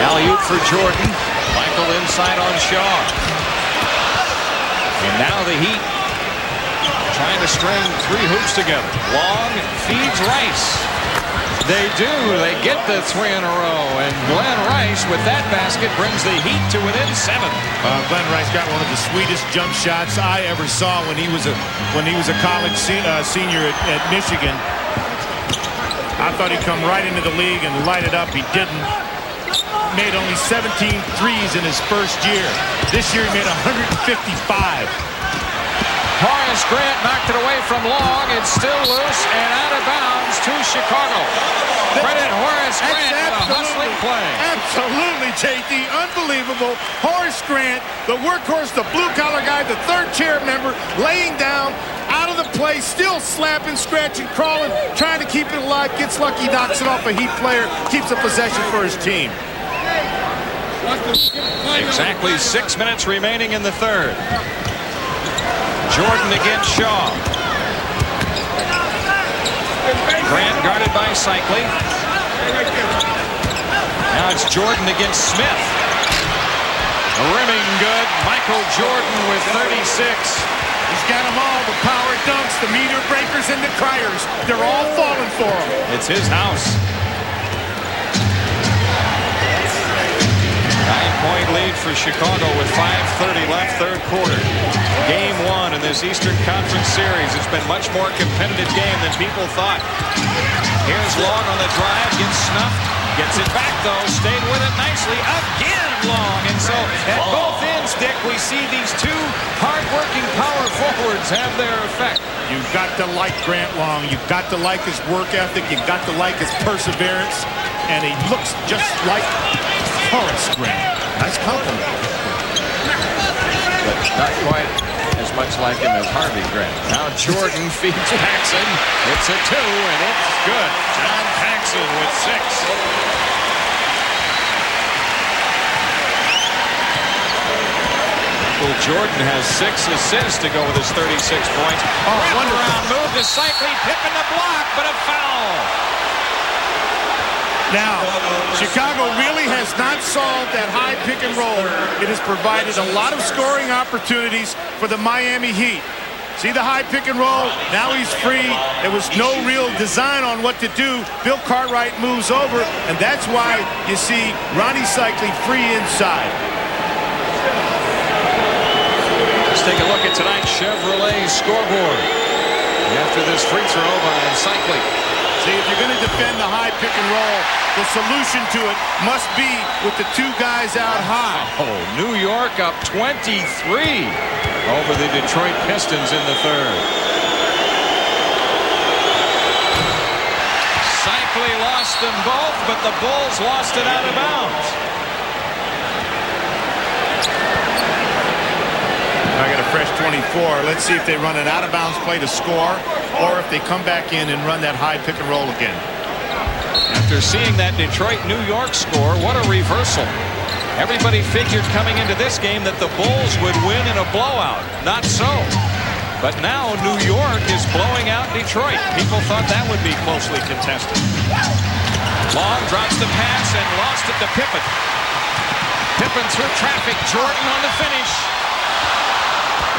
Alley-oop for Jordan. Michael inside on Shaw. And now the Heat trying to string 3 hoops together. Long feeds Rice. They do. They get the 3 in a row. And Glenn Rice with that basket brings the Heat to within 7. Glenn Rice got one of the sweetest jump shots I ever saw when he was a college senior at Michigan. I thought he'd come right into the league and light it up. He didn't. Made only 17 threes in his first year. This year he made 155. Horace Grant knocked it away from Long. It's still loose and out of bounds to Chicago. Credit Horace Grant with a hustling play. Absolutely, JD. Unbelievable. Horace Grant, the workhorse, the blue-collar guy, the third chair member, laying down, out of the play, still slapping, scratching, crawling, trying to keep it alive, gets lucky, knocks it off a Heat player, keeps a possession for his team. Exactly 6 minutes remaining in the third. Jordan against Shaw. Grant guarded by Cycli. Now it's Jordan against Smith. Rimming good. Michael Jordan with 36. He's got them all, the power dunks, the meter breakers, and the criers. They're all falling for him. It's his house. 9-point lead for Chicago with 5:30 left, third quarter. Game 1 in this Eastern Conference Series. It's been much more competitive game than people thought. Here's Long on the drive, gets snuffed, gets it back though, stayed with it nicely, again Long. And so at both ends, Dick, we see these 2 hard-working power forwards have their effect. You've got to like Grant Long. You've got to like his work ethic. You've got to like his perseverance. And he looks just like Horace Grant. Nice compliment. But not quite as much like him as Harvey Grant. Now Jordan feeds Paxson. It's a 2, and it's good. John Paxson with 6. Well, Jordan has 6 assists to go with his 36 points. Wraparound move to Cycli. Pippen the block, but a foul. Now, Chicago really has not solved that high pick and roll. It has provided a lot of scoring opportunities for the Miami Heat. See the high pick and roll? Now he's free. There was no real design on what to do. Bill Cartwright moves over, and that's why you see Ronnie Cycli free inside. Let's take a look at tonight's Chevrolet scoreboard. After this free throw by Cycli. See, if you're going to defend the high pick and roll, the solution to it must be with the 2 guys out high. Oh, New York up 23 over the Detroit Pistons in the third. Cycli lost them both, but the Bulls lost it out of bounds. I got a fresh 24. Let's see if they run an out-of-bounds play to score or if they come back in and run that high pick and roll again. After seeing that Detroit-New York score, what a reversal. Everybody figured coming into this game that the Bulls would win in a blowout. Not so. But now New York is blowing out Detroit. People thought that would be closely contested. Long drops the pass and lost it to Pippen. Pippen through traffic. Jordan on the finish.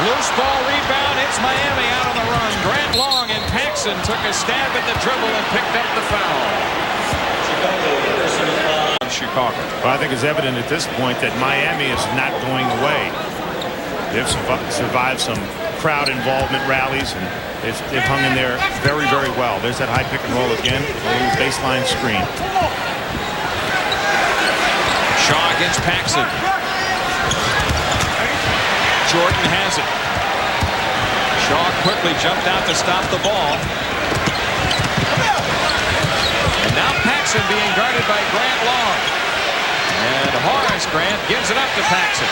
Loose ball rebound. It's Miami out on the run. Grant Long and Paxson took a stab at the dribble and picked up the foul. Chicago. Well, I think it's evident at this point that Miami is not going away. They've survived some crowd involvement rallies, and they've hung in there very, very well. There's that high pick and roll again. A little baseline screen. Shaw against Paxson. Jordan has it. Shaw quickly jumped out to stop the ball. And now Paxson being guarded by Grant Long. And Horace Grant gives it up to Paxson.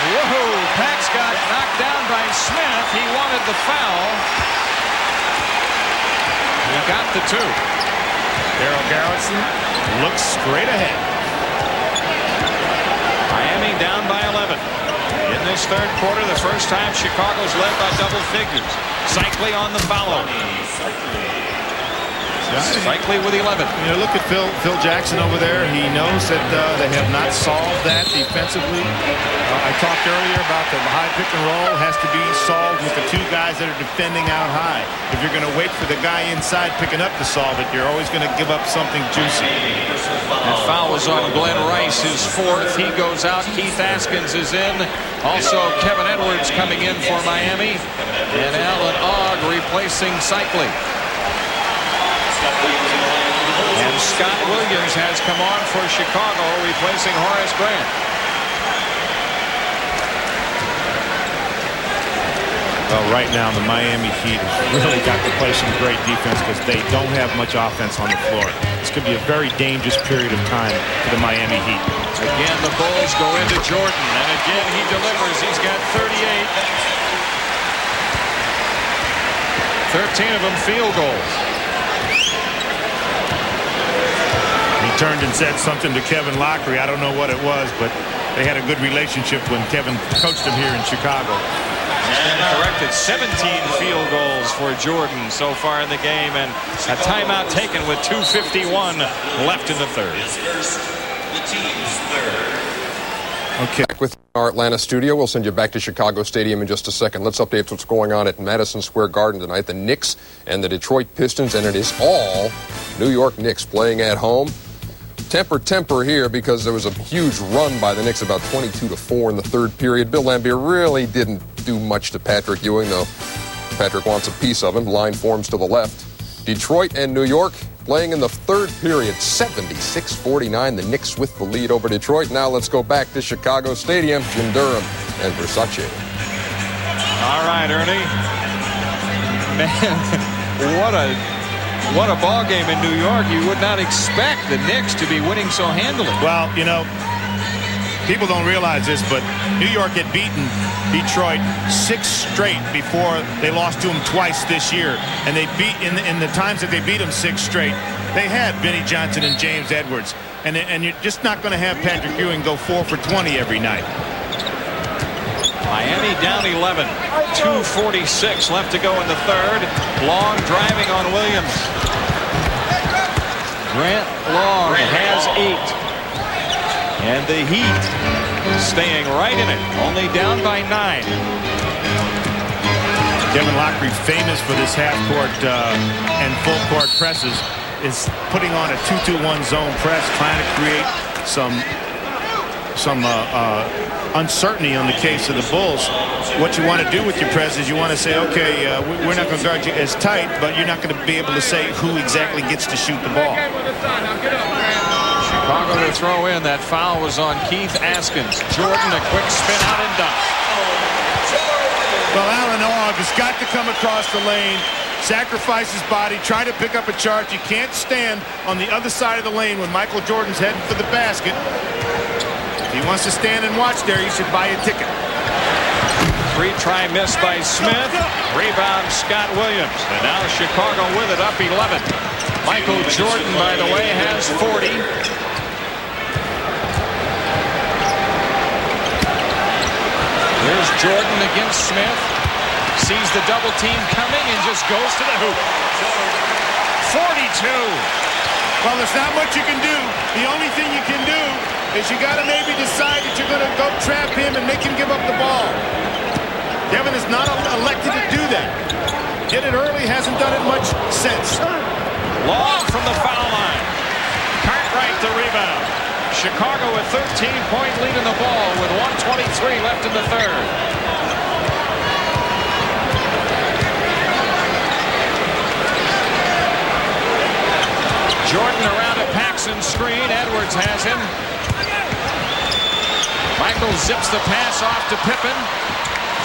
Whoa, Pax got knocked down by Smith. He wanted the foul. He got the two. Daryl Garrison looks straight ahead. Miami down by 11. In this third quarter, the first time Chicago's led by double figures. Cycli on the follow. Cycli with 11. You know, look at Phil Jackson over there. He knows that they have not solved that defensively. I talked earlier about the high pick and roll has to be solved with the two guys that are defending out high. If you're going to wait for the guy inside picking up to solve it, you're always going to give up something juicy. That foul was on Glenn Rice, his fourth. He goes out. Keith Askins is in. Also, Kevin Edwards coming in for Miami. And Alan Ogg replacing Cycli. And Scott Williams has come on for Chicago, replacing Horace Grant. Well, right now, the Miami Heat has really got to play some great defense because they don't have much offense on the floor. This could be a very dangerous period of time for the Miami Heat. Again, the Bulls go into Jordan, and again, he delivers. He's got 38. 13 of them field goals. He turned and said something to Kevin Lockery. I don't know what it was, but they had a good relationship when Kevin coached him here in Chicago. And corrected 17 field goals for Jordan so far in the game, and a timeout taken with 2:51 left in the third. Okay. Back with our Atlanta studio. We'll send you back to Chicago Stadium in just a second. Let's update what's going on at Madison Square Garden tonight. The Knicks and the Detroit Pistons, and it is all New York Knicks playing at home. Temper here, because there was a huge run by the Knicks, about 22-4 in the third period. Bill Laimbeer really didn't do much to Patrick Ewing, though Patrick wants a piece of him. Line forms to the left. Detroit and New York playing in the third period, 76-49. The Knicks with the lead over Detroit. Now let's go back to Chicago Stadium. Jim Durham and Versace. All right, Ernie. Man, what a ball game in New York. You would not expect the Knicks to be winning so handily. Well, you know, people don't realize this, but New York had beaten Detroit 6 straight before they lost to them twice this year. And they beat in the times that they beat them 6 straight, they had Benny Johnson and James Edwards. And you're just not going to have Patrick Ewing go 4 for 20 every night. Miami down 11. 2:46 left to go in the third. Long driving on Williams. Grant Long has 8. And the Heat staying right in it. Only down by 9. Kevin Lockery, famous for this half-court and full-court presses, is putting on a 2-2-1 zone press, trying to create some uncertainty on the case of the Bulls. What you want to do with your press is you want to say, okay, we're not going to guard you as tight, but you're not going to be able to say who exactly gets to shoot the ball. Chicago to throw in. That foul was on Keith Askins. Jordan, a quick spin out and dunk. Well, Alan Ogg has got to come across the lane, sacrifice his body, try to pick up a charge. You can't stand on the other side of the lane when Michael Jordan's heading for the basket. If he wants to stand and watch there, you should buy a ticket. Free try missed by Smith. Rebound Scott Williams. And now Chicago with it, up 11. Michael Jordan, by the way, has 40. Here's Jordan against Smith. Sees the double team coming and just goes to the hoop. 42. Well, there's not much you can do. The only thing you can do is you got to maybe decide that you're going to go trap him and make him give up the ball. Devin is not elected to do that. Get it early, hasn't done it much since. Long from the foul line. Cartwright the rebound. Chicago a 13-point lead in the ball with 1:23 left in the third. Jordan around a Paxson screen. Edwards has him. Michael zips the pass off to Pippen.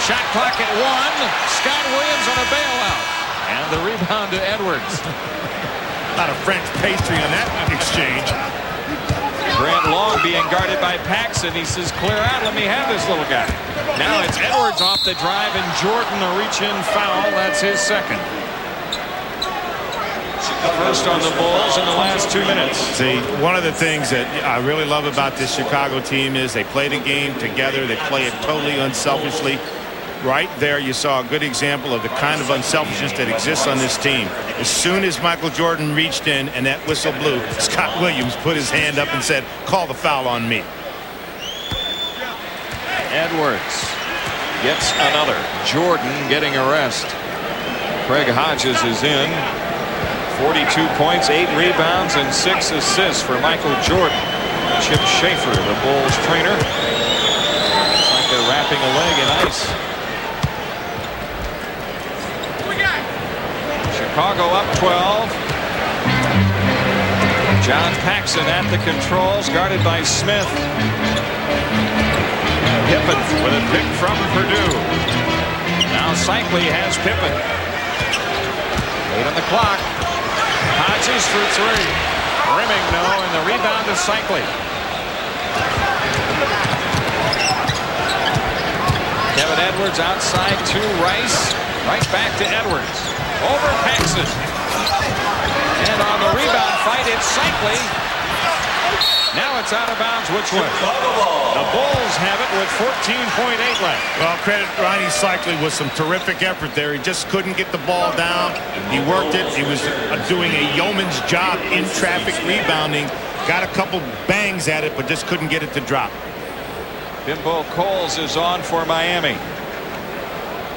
Shot clock at 1. Scott Williams on a bailout. And the rebound to Edwards. A lot of French pastry on that exchange. Grant Long being guarded by Paxson. He says, clear out, let me have this little guy. Now it's Edwards off the drive and Jordan a reach-in foul. That's his second. First on the Bulls in the last 2 minutes. See, one of the things that I really love about this Chicago team is they play the game together. They play it totally unselfishly. Right there you saw a good example of the kind of unselfishness that exists on this team. As soon as Michael Jordan reached in and that whistle blew, Scott Williams put his hand up and said, call the foul on me. Edwards gets another. Jordan getting a rest. Craig Hodges is in. 42 points, 8 rebounds, and 6 assists for Michael Jordan. Chip Schaefer, the Bulls trainer. Looks like they're wrapping a leg in ice. Chicago up 12. John Paxson at the controls, guarded by Smith. Pippen with a pick from Purdue. Now Cycli has Pippen. 8 on the clock. Hodges for 3. Rimming no, and the rebound to Cycli. Kevin Edwards outside to Rice. Right back to Edwards. Over Paxson. And on the rebound fight, it's Cycli. Now it's out of bounds. Which way? The Bulls have it with 14.8 left. Well, credit Ronnie Cycli with some terrific effort there. He just couldn't get the ball down. He worked it. He was doing a yeoman's job in traffic rebounding. Got a couple bangs at it, but just couldn't get it to drop. Bimbo Coles is on for Miami.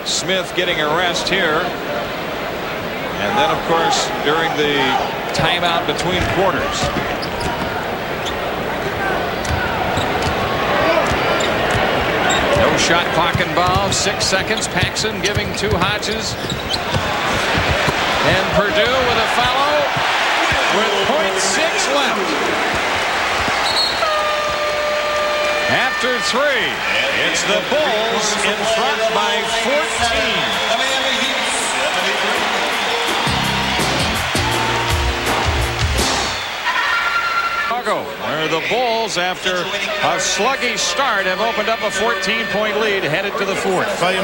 Smith getting a rest here. And then, of course, during the timeout between quarters. No shot clock involved. 6 seconds. Paxson giving to Hodges. And Purdue with a follow with .6 left. After 3, it's the Bulls in front by 14. Where the Bulls, after a sluggish start, have opened up a 14-point lead headed to the 4th. Well,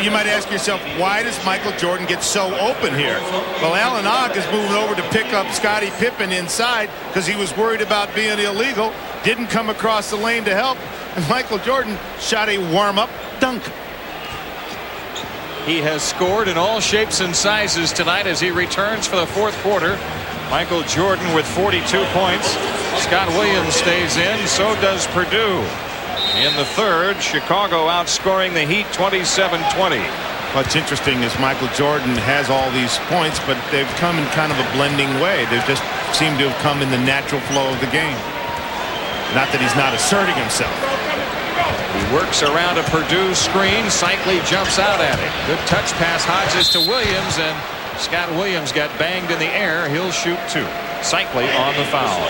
you might ask yourself, why does Michael Jordan get so open here? Well, Alan Ogg is moving over to pick up Scottie Pippen inside because he was worried about being illegal. Didn't come across the lane to help. And Michael Jordan shot a warm-up dunk. He has scored in all shapes and sizes tonight as he returns for the 4th quarter. Michael Jordan with 42 points. Scott Williams stays in. So does Purdue. In the 3rd, Chicago outscoring the Heat 27-20. What's interesting is Michael Jordan has all these points, but they've come in kind of a blending way. They just seem to have come in the natural flow of the game. Not that he's not asserting himself. He works around a Purdue screen. Cycli jumps out at it. Good touch pass Hodges to Williams, and Scott Williams got banged in the air. He'll shoot 2. Cycli on the foul.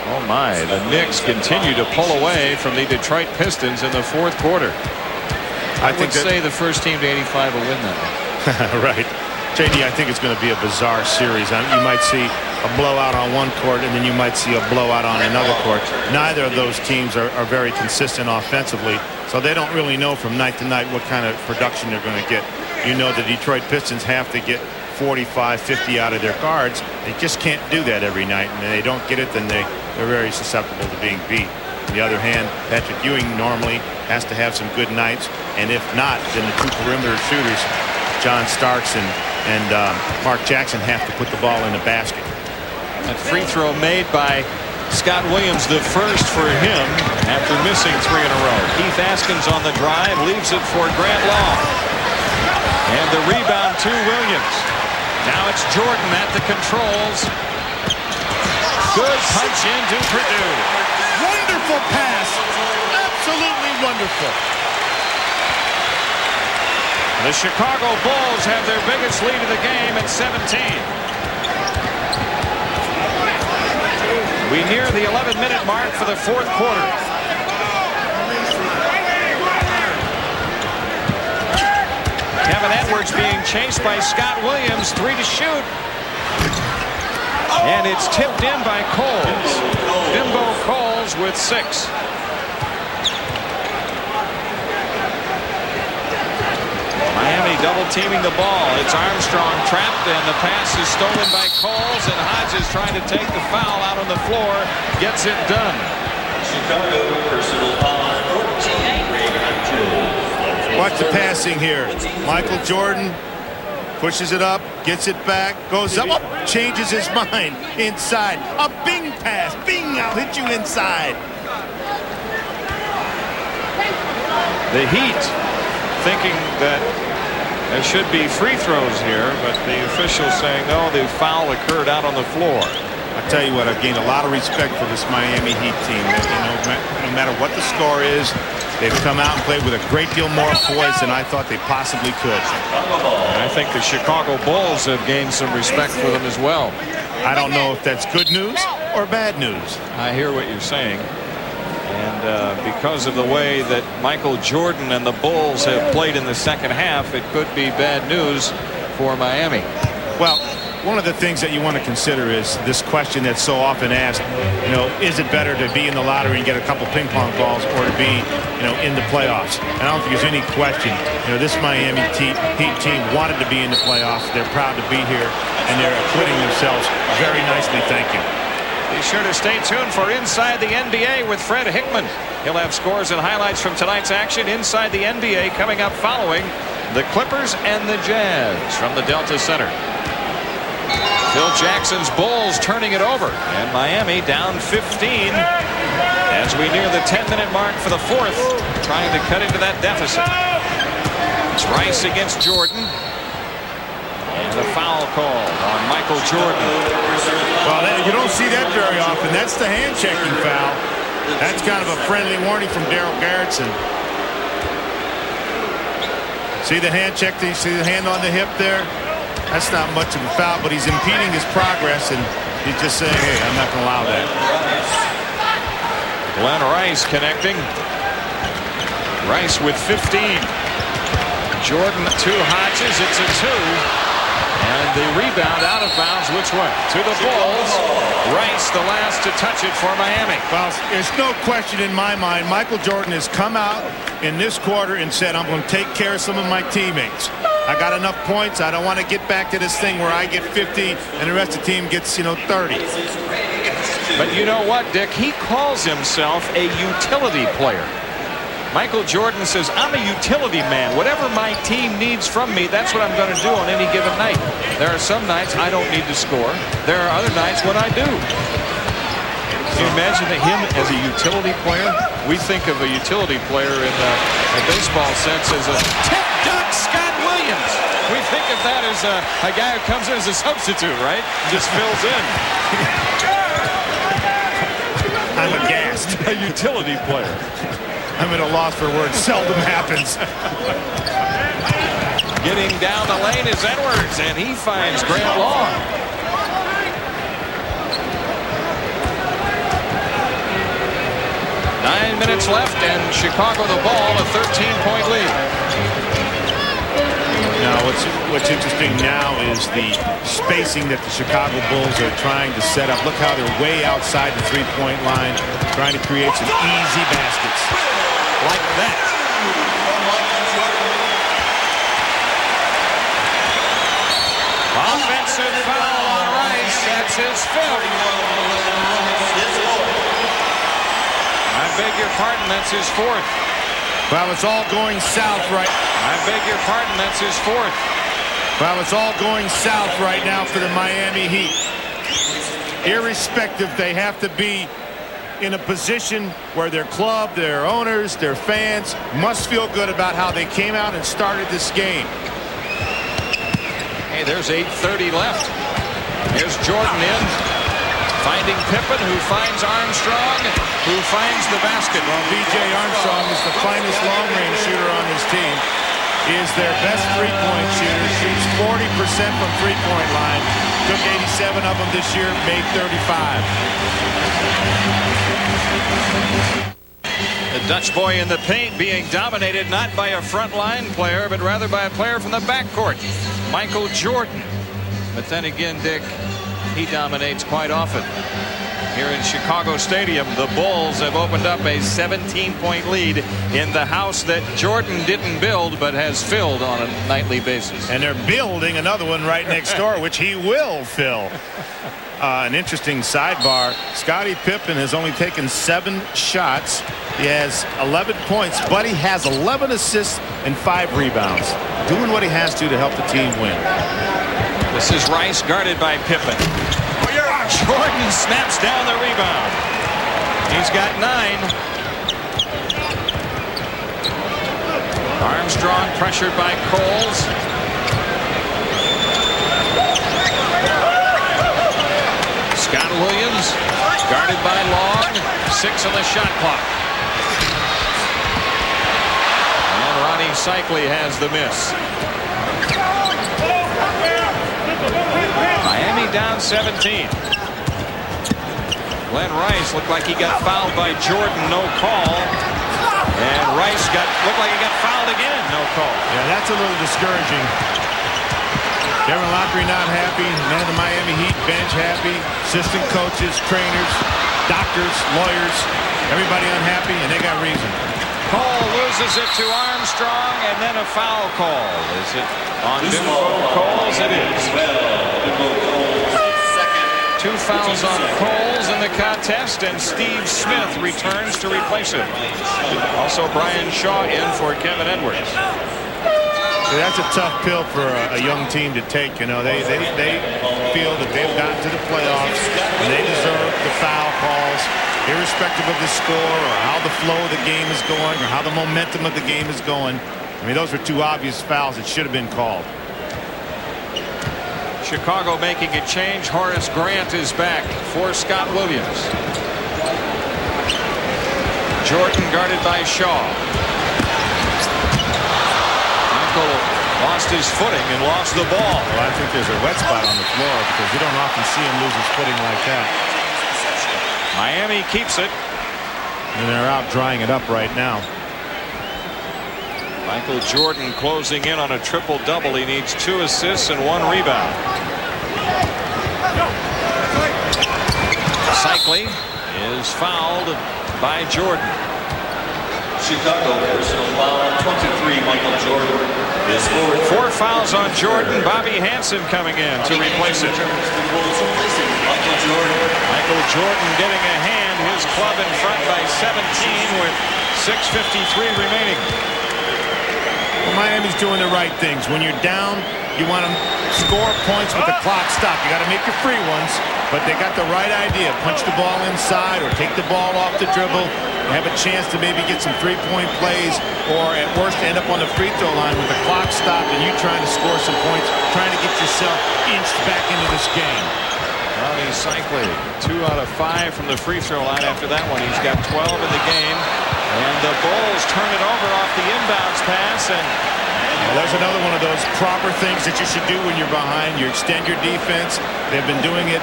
Oh my, the Knicks continue to pull away from the Detroit Pistons in the 4th quarter. I would say the first team to 85 will win that one. Right. JD, I think it's going to be a bizarre series. You might see a blowout on one court, and then you might see a blowout on another court. Neither of those teams are very consistent offensively, so they don't really know from night to night what kind of production they're going to get. You know, the Detroit Pistons have to get 45, 50 out of their guards. They just can't do that every night, and if they don't get it, then they're very susceptible to being beat. On the other hand, Patrick Ewing normally has to have some good nights, and if not, then the two perimeter shooters, John Starks and Mark Jackson, have to put the ball in the basket. That free throw made by Scott Williams, the first for him after missing 3 in a row. Keith Askins on the drive, leaves it for Grant Long. And the rebound to Williams. Now it's Jordan at the controls. Good punch into Purdue. Wonderful pass. Absolutely wonderful. The Chicago Bulls have their biggest lead of the game at 17. We near the 11-minute mark for the fourth quarter. Kevin Edwards being chased by Scott Williams. 3 to shoot. And it's tipped in by Coles. Bimbo Coles with 6. Miami double teaming the ball. It's Armstrong trapped, and the pass is stolen by Coles, and Hodges trying to take the foul out on the floor. Gets it done. Chicago personal foul 14. Watch the passing here. Michael Jordan pushes it up, gets it back, goes up, changes his mind inside. A bing pass. Bing, I'll hit you inside. The Heat thinking that there should be free throws here, but the officials saying no, the foul occurred out on the floor. I tell you what, I've gained a lot of respect for this Miami Heat team. No matter what the score is, they've come out and played with a great deal more poise than I thought they possibly could. And I think the Chicago Bulls have gained some respect for them as well. I don't know if that's good news or bad news. I hear what you're saying. And because of the way that Michael Jordan and the Bulls have played in the second half, it could be bad news for Miami. Well, one of the things that you want to consider is this question that's so often asked, is it better to be in the lottery and get a couple ping pong balls or to be, in the playoffs? And I don't think there's any question, this Miami Heat team wanted to be in the playoffs. They're proud to be here, and they're acquitting themselves very nicely. Thank you. Be sure to stay tuned for Inside the NBA with Fred Hickman. He'll have scores and highlights from tonight's action inside the NBA coming up following the Clippers and the Jazz from the Delta Center. Phil Jackson's Bulls turning it over, and Miami down 15 as we near the 10-minute mark for the fourth, trying to cut into that deficit. It's Rice against Jordan. And a foul call on Michael Jordan. Well, you don't see that very often. That's the hand-checking foul. That's kind of a friendly warning from Daryl Garrettson. See the hand check? You see the hand on the hip there? That's not much of a foul, but he's impeding his progress, and he's just saying, hey, I'm not going to allow that. Glenn Rice connecting. Rice with 15. Jordan to Hodges. It's a 2. And the rebound out of bounds which way? To the Bulls. Rice the last to touch it for Miami. Well, there's no question in my mind. Michael Jordan has come out in this quarter and said, I'm going to take care of some of my teammates. I got enough points. I don't want to get back to this thing where I get 50 and the rest of the team gets, 30. But you know what, Dick? He calls himself a utility player. Michael Jordan says, I'm a utility man. Whatever my team needs from me, that's what I'm going to do on any given night. There are some nights I don't need to score. There are other nights when I do. Can you imagine him as a utility player? We think of a utility player in a baseball sense as a tip duck Scott Williams. We think of that as a guy who comes in as a substitute, right? Just fills in. I'm aghast. A utility player. I'm at a loss for words. Seldom happens. Getting down the lane is Edwards, and he finds Grant Long. Nine minutes left, and Chicago the ball, a 13-point lead. Now, what's interesting now is the spacing that the Chicago Bulls are trying to set up. Look how they're way outside the three-point line, trying to create some easy baskets. Like that. Offensive foul on Rice. That's his fifth. I beg your pardon, that's his fourth. Well, it's all going south right. I beg your pardon, that's his fourth. Well, it's all going south right now for the Miami Heat. Irrespective, they have to be in a position where their club, their owners, their fans must feel good about how they came out and started this game. Hey, there's 8:30 left. Here's Jordan in, finding Pippen, who finds Armstrong, who finds the basket. Well, B.J. Armstrong is the finest long-range shooter on his team. He is their best three-point shooter. Shoots 40% from three-point line. Took 87 of them this year, made 35. The Dutch boy in the paint being dominated not by a front-line player, but rather by a player from the backcourt, Michael Jordan. But then again, Dick, he dominates quite often. Here in Chicago Stadium, the Bulls have opened up a 17-point lead in the house that Jordan didn't build but has filled on a nightly basis. And they're building another one right next door, which he will fill. An interesting sidebar. Scottie Pippen has only taken 7 shots. He has 11 points, but he has 11 assists and 5 rebounds. Doing what he has to help the team win. This is Rice guarded by Pippen. Jordan snaps down the rebound. He's got 9. Armstrong pressured by Coles. Scott Williams guarded by Long. 6 on the shot clock. And Ronnie Cycli has the miss. Miami down 17. Glenn Rice looked like he got fouled by Jordan, no call. And Rice looked like he got fouled again, no call. Yeah, that's a little discouraging. Kevin Lockery not happy. Man of the Miami Heat bench happy. Assistant coaches, trainers, doctors, lawyers, everybody unhappy, and they got reason. Cole loses it to Armstrong, and then a foul call. Is it on Bimbo Coles? It is. 2 fouls on Coles in the contest, and Steve Smith returns to replace him. Also Brian Shaw in for Kevin Edwards. See, that's a tough pill for a young team to take. You know, they feel that they've gotten to the playoffs and they deserve the foul calls, irrespective of the score or how the flow of the game is going or how the momentum of the game is going. I mean, those were 2 obvious fouls that should have been called. Chicago making a change. Horace Grant is back for Scott Williams. Jordan guarded by Shaw. Michael lost his footing and lost the ball. Well, I think there's a wet spot on the floor because you don't often see him lose his footing like that. Miami keeps it. And they're out drying it up right now. Michael Jordan closing in on a triple-double. He needs 2 assists and 1 rebound. Cycli is fouled by Jordan. Chicago personal foul 23, Michael Jordan. 4 fouls on Jordan. Bobby Hansen coming in to replace it. Michael Jordan getting a hand. His club in front by 17 with 6:53 remaining. Well, Miami's doing the right things. When you're down, you want to score points with the clock stopped. You got to make your free ones, but they got the right idea. Punch the ball inside or take the ball off the dribble. Have a chance to maybe get some three-point plays or at worst end up on the free throw line with the clock stopped and you trying to score some points, trying to get yourself inched back into this game. Ronnie Cycli, 2 out of 5 from the free throw line after that one. He's got 12 in the game. And the Bulls turn it over off the inbounds pass. And well, there's another one of those proper things that you should do when you're behind. You extend your defense. They've been doing it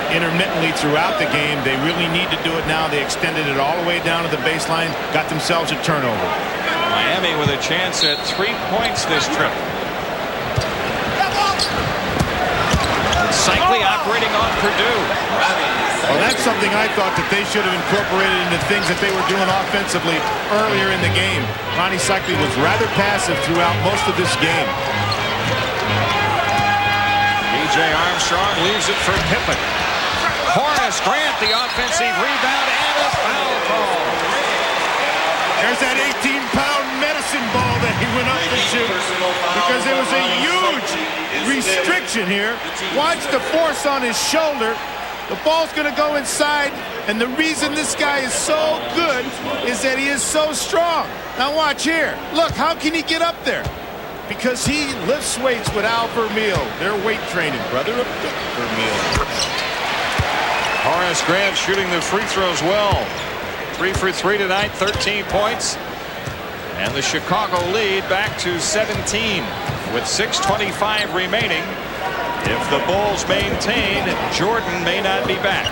intermittently throughout the game. They really need to do it now. They extended it all the way down to the baseline, got themselves a turnover. Miami with a chance at 3 points this trip. Cycli operating on Purdue. Well, that's something I thought that they should have incorporated into things that they were doing offensively earlier in the game. Ronnie Cycli was rather passive throughout most of this game. B.J. Armstrong leaves it for Pippen. Horace Grant, the offensive rebound, and a foul call. There's that 18-pound medicine ball that he went up to shoot because there was a huge restriction here. Watch the force on his shoulder. The ball's going to go inside, and the reason this guy is so good is that he is so strong. Now watch here. Look, how can he get up there? Because he lifts weights with Al Vermeil. They're weight training, brother of Vermeil. Horace Grant shooting the free throws well. 3 for 3 tonight, 13 points. And the Chicago lead back to 17 with 6:25 remaining. If the Bulls maintain, Jordan may not be back.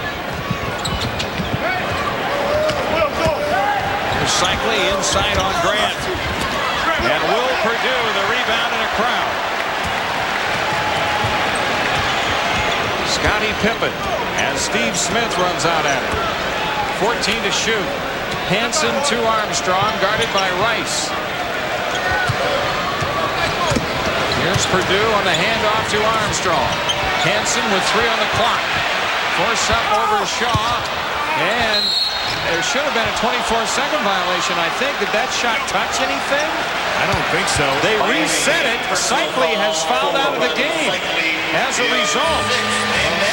Cycli inside on Grant. And Will Purdue, the rebound and a crowd. Scottie Pippen as Steve Smith runs out at it. 14 to shoot. Hansen to Armstrong, guarded by Rice. Here's Purdue on the handoff to Armstrong. Hansen with 3 on the clock. Force up over Shaw. And there should have been a 24-second violation, I think. Did that shot touch anything? I don't think so. They reset it. Cycli has fouled out of the game as a result.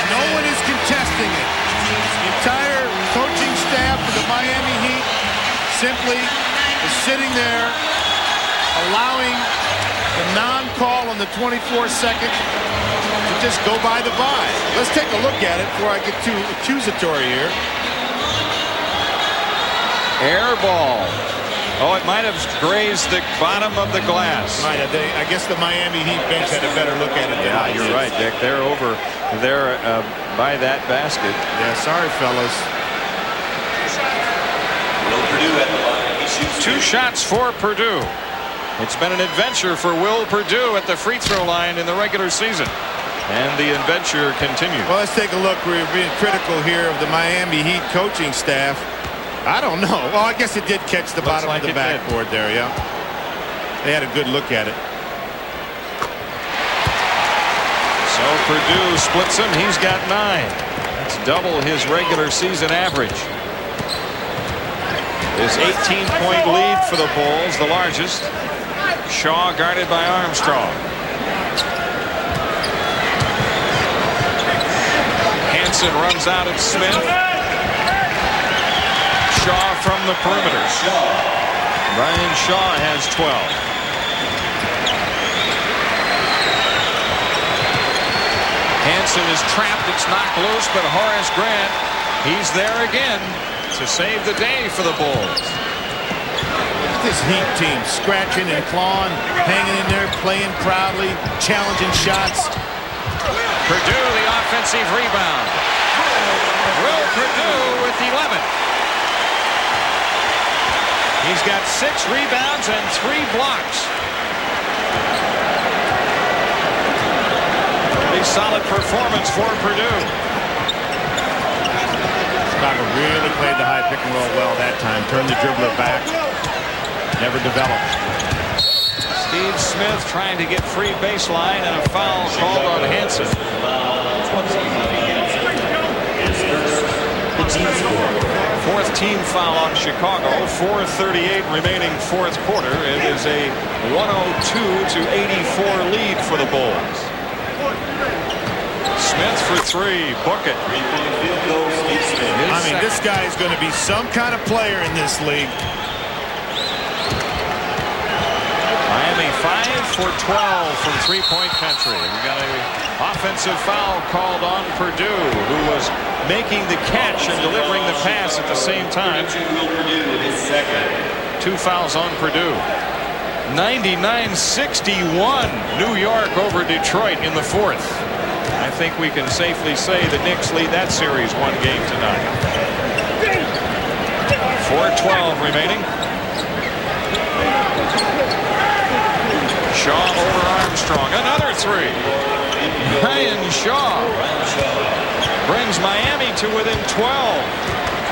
No one is contesting it. The entire coaching staff of the Miami Heat simply is sitting there allowing the non-call on the 24-second to just go by the by. Let's take a look at it before I get too accusatory here. Air ball. Oh, it might have grazed the bottom of the glass. Might have. I guess the Miami Heat bench had a better look at it than I did. You're right, Dick. They're over there by that basket. Yeah, sorry, fellas. Will Purdue at the line. He shoots 2 shots for Purdue. It's been an adventure for Will Purdue at the free throw line in the regular season. And the adventure continues. Well, let's take a look. We're being critical here of the Miami Heat coaching staff. I don't know. Well, I guess it did catch the bottom of the backboard there, yeah. They had a good look at it. So Purdue splits him. He's got 9. That's double his regular season average. His 18-point lead for the Bulls, the largest. Shaw guarded by Armstrong. Hansen runs out at Smith. Shaw from the perimeter. Ryan Shaw has 12. Hansen is trapped. It's knocked loose, but Horace Grant, he's there again to save the day for the Bulls. This Heat team scratching and clawing, hanging in there, playing proudly, challenging shots. Purdue, the offensive rebound. Will Purdue with 11. He's got 6 rebounds and 3 blocks. Pretty solid performance for Purdue. Chicago really played the high pick and roll well that time. Turned the dribbler back. Never developed. Steve Smith trying to get free baseline and a foul called on Hansen. Fourth team foul on Chicago. 4:38 remaining fourth quarter. It is a 102-84 lead for the Bulls. Smith for 3. Book it. I mean, this guy is going to be some kind of player in this league. Miami 5 for 12 from three-point country. We got an offensive foul called on Purdue, who was making the catch and delivering the pass at the same time. 2 fouls on Purdue. 99-61 New York over Detroit in the fourth. I think we can safely say the Knicks lead that series 1 game tonight. 4:12 remaining. Shaw over Armstrong. Another 3. Brian Shaw brings Miami to within 12.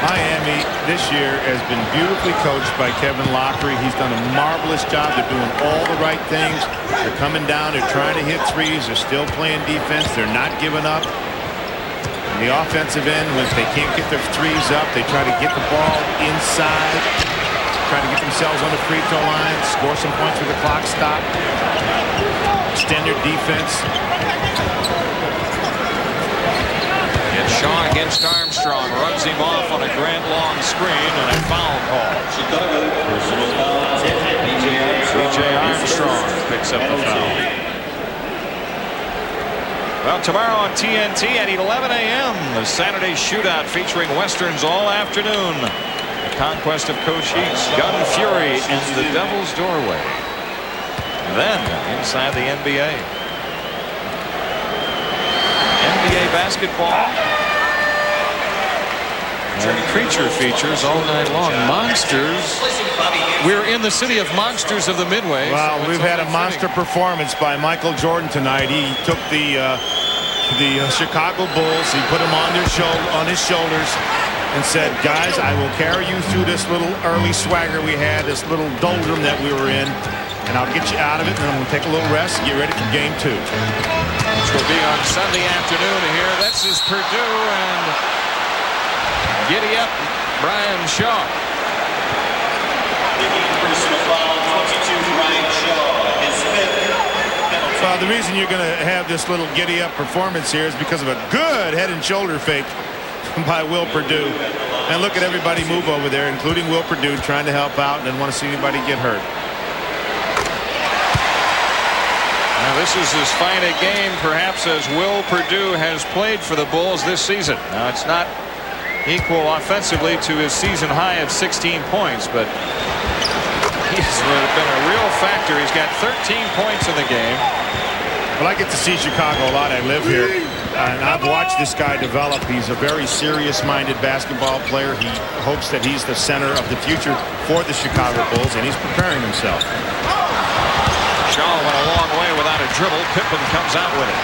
Miami this year has been beautifully coached by Kevin Lockery. He's done a marvelous job. They're doing all the right things. They're coming down. They're trying to hit threes. They're still playing defense. They're not giving up. On the offensive end, when they can't get their threes up, they try to get the ball inside, try to get themselves on the free throw line, score some points with the clock stop, extend their defense. Shaw against Armstrong, runs him off on a grand long screen and a foul call. B.J. Armstrong picks up the foul. Well, tomorrow on TNT at 11 a.m. the Saturday shootout featuring Westerns all afternoon. The conquest of Coach Heat's Gun Fury and the Devil's Doorway. Then inside the NBA. NBA basketball. Creature features all night long. Monsters. We're in the city of monsters of the Midway. Well, so we've had a monster performance by Michael Jordan tonight. He took the Chicago Bulls. He put them on his shoulders and said, "Guys, I will carry you through this little early swagger we had, this little doldrum that we were in, and I'll get you out of it. And then I'm going to take a little rest and get ready for game 2." Which will be on Sunday afternoon here. This is Purdue and. Giddy up, Brian Shaw. Well, the reason you're going to have this little giddy up performance here is because of a good head and shoulder fake by Will Perdue. And look at everybody move over there, including Will Perdue, trying to help out and didn't want to see anybody get hurt. Now, this is as fine a game, perhaps, as Will Perdue has played for the Bulls this season. Now, it's not equal offensively to his season high of 16 points, but he's been a real factor. He's got 13 points in the game. Well, I get to see Chicago a lot. I live here, and I've watched this guy develop. He's a very serious-minded basketball player. He hopes that he's the center of the future for the Chicago Bulls, and he's preparing himself. Shaw went a long way without a dribble. Pippen comes out with it.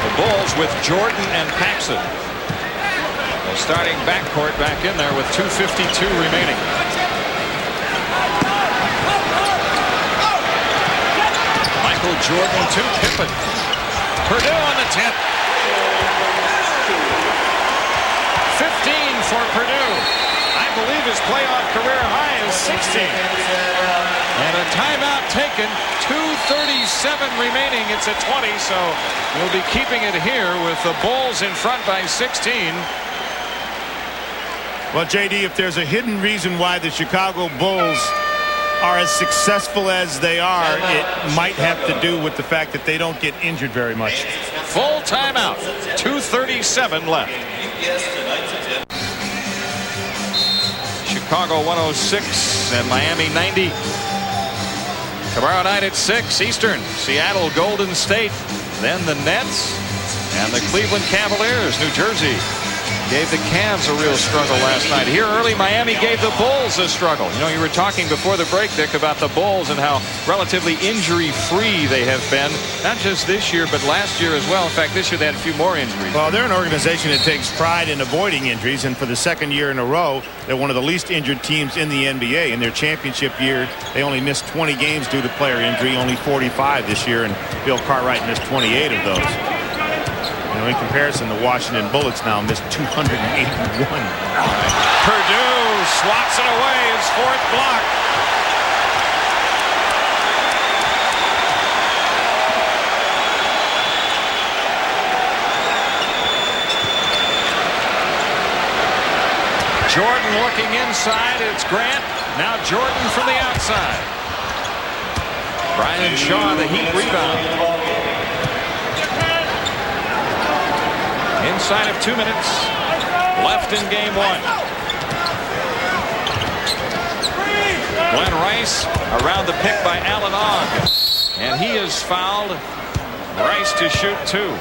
The Bulls with Jordan and Paxson. The starting backcourt back in there with 2:52 remaining. Michael Jordan to Pippen. Purdue on the tip. 15 for Purdue. I believe his playoff career high is 16. And a timeout taken. 2:37 remaining. It's a 20, so we'll be keeping it here with the Bulls in front by 16. Well, J.D., if there's a hidden reason why the Chicago Bulls are as successful as they are, it might have to do with the fact that they don't get injured very much. Full timeout. 2:37 left. Chicago 106 and Miami 90. Tomorrow night at 6 Eastern, Seattle Golden State. Then the Nets and the Cleveland Cavaliers. New Jersey gave the Cavs a real struggle last night. Here early, Miami gave the Bulls a struggle. You know, you were talking before the break, Dick, about the Bulls and how relatively injury-free they have been. Not just this year, but last year as well. In fact, this year they had a few more injuries. Well, they're an organization that takes pride in avoiding injuries, and for the second year in a row, they're one of the least injured teams in the NBA. In their championship year, they only missed 20 games due to player injury, only 45 this year, and Bill Cartwright missed 28 of those. In comparison, the Washington Bullets now missed 281. Purdue swats it away, his fourth block. Jordan looking inside. It's Grant. Now Jordan from the outside. Brian Shaw, the Heat rebound. Inside of 2 minutes left in game 1. Glenn Rice around the pick by Allen Ogg. And he is fouled. Rice to shoot 2.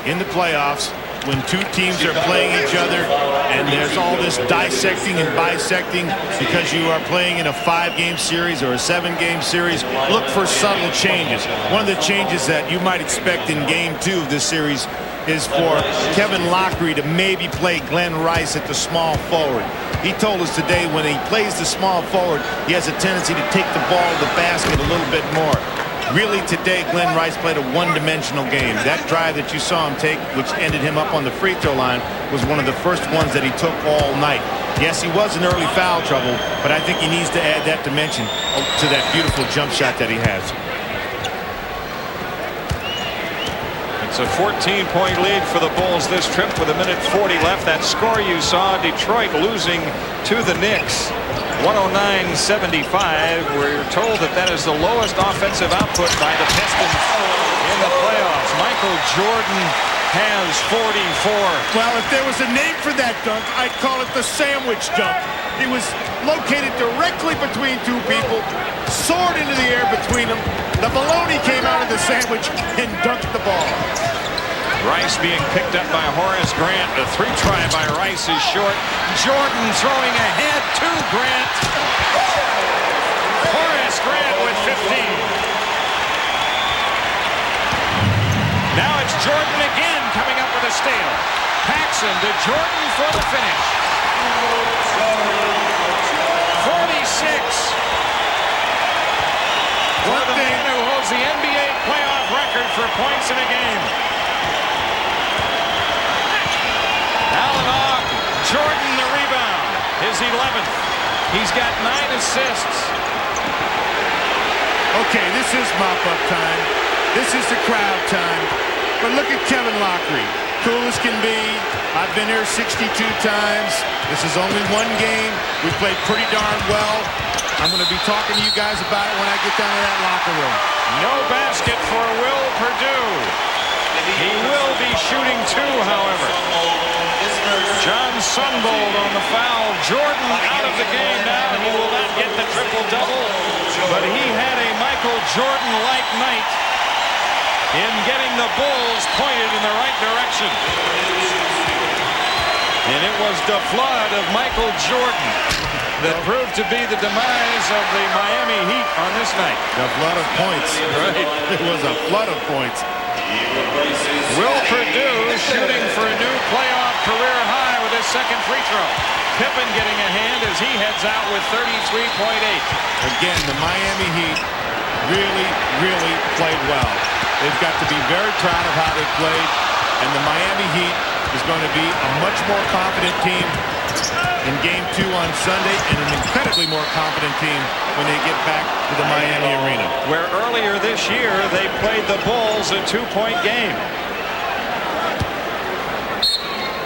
In the playoffs, when two teams are playing each other and there's all this dissecting and bisecting because you are playing in a 5-game series or a 7-game series, look for subtle changes. One of the changes that you might expect in Game 2 of this series is for Kevin Lockery to maybe play Glenn Rice at the small forward. He told us today when he plays the small forward, he has a tendency to take the ball to the basket a little bit more. Really, today, Glenn Rice played a one-dimensional game. That drive that you saw him take, which ended him up on the free throw line, was one of the first ones that he took all night. Yes, he was in early foul trouble, but I think he needs to add that dimension to that beautiful jump shot that he has. It's a 14-point lead for the Bulls this trip with 1:40 left. That score you saw, Detroit losing to the Knicks 109-75. We're told that that is the lowest offensive output by the Pistons in the playoffs. Michael Jordan has 44. Well, if there was a name for that dunk, I'd call it the sandwich dunk. He was located directly between two people, soared into the air between them. The baloney came out of the sandwich and dunked the ball. Rice being picked up by Horace Grant. The 3-try by Rice is short. Jordan throwing ahead to Grant. Horace Grant with 15. Now it's Jordan again coming up with a steal. Paxson to Jordan for the finish. 46. For the man who holds the NBA playoff record for points in a game. Jordan the rebound, his 11th. He's got 9 assists. Okay, this is mop-up time. This is the crowd time. But look at Kevin Lockery. Cool as can be. I've been here 62 times. This is only one game. We played pretty darn well. I'm going to be talking to you guys about it when I get down to that locker room. No basket for Will Perdue. He will be shooting 2, however. John Sunbold on the foul. Jordan out of the game now. He will not get the triple-double, but he had a Michael Jordan-like night in getting the Bulls pointed in the right direction. And it was the flood of Michael Jordan that proved to be the demise of the Miami Heat on this night. The flood of points. Right. It was a flood of points. Will Perdue shooting for a new playoff career high with his second free throw. Pippen getting a hand as he heads out with 33.8. Again, the Miami Heat really played well. They've got to be very proud of how they played, and the Miami Heat is going to be a much more confident team in Game 2 on Sunday, and an incredibly more confident team when they get back to the Miami Arena. Where earlier this year they played the Bulls a 2-point game.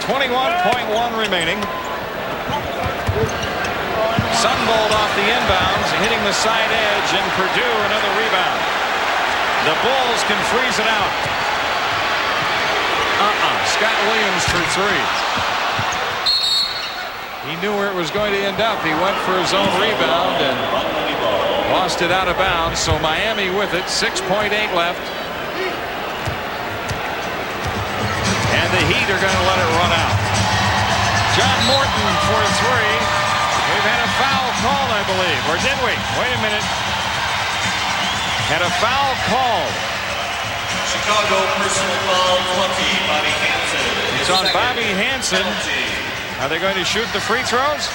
21.1 remaining. Sunbold off the inbounds, hitting the side edge, and Perdue another rebound. The Bulls can freeze it out. Scott Williams for 3. He knew where it was going to end up. He went for his own rebound and lost it out of bounds. So Miami with it. 6.8 left. And the Heat are going to let it run out. John Morton for 3. We've had a foul call, I believe. Or did we? Wait a minute. Had a foul called. Chicago personal foul 20, Bobby Hansen. It's on Bobby Hansen. Are they going to shoot the free throws?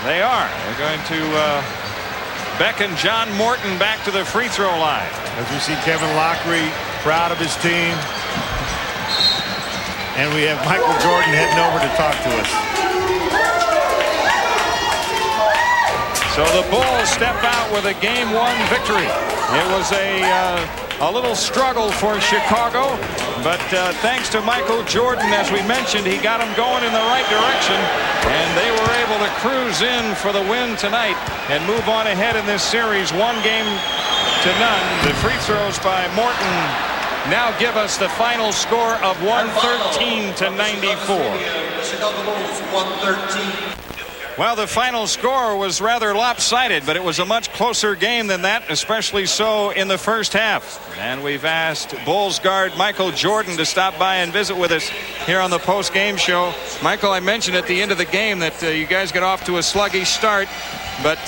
They are. They're going to beckon John Morton back to the free throw line. As we see Kevin Lockery proud of his team. And we have Michael Jordan heading over to talk to us. So the Bulls step out with a Game 1 victory. It was a little struggle for Chicago, but thanks to Michael Jordan, as we mentioned, he got them going in the right direction, and they were able to cruise in for the win tonight and move on ahead in this series 1-0. The free throws by Morton now give us the final score of 113-94. Chicago Bulls 113. Well, the final score was rather lopsided, but it was a much closer game than that, especially so in the first half. And we've asked Bulls guard Michael Jordan to stop by and visit with us here on the post-game show. Michael, I mentioned at the end of the game that you guys got off to a sluggish start, but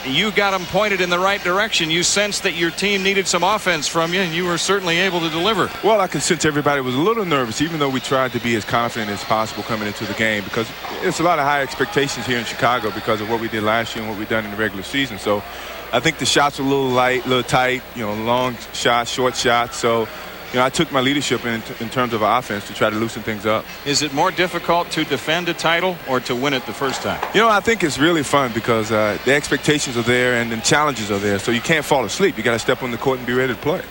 you got them pointed in the right direction. You sensed that your team needed some offense from you, and you were certainly able to deliver. Well, I can sense everybody was a little nervous, even though we tried to be as confident as possible coming into the game, because it's a lot of high expectations here in Chicago because of what we did last year and what we've done in the regular season. So I think the shots were a little light, a little tight, long shots, short shots. So, I took my leadership in terms of offense to try to loosen things up. Is it more difficult to defend a title or to win it the first time? I think it's really fun because the expectations are there and the challenges are there. So you can't fall asleep. You got to step on the court and be ready to play.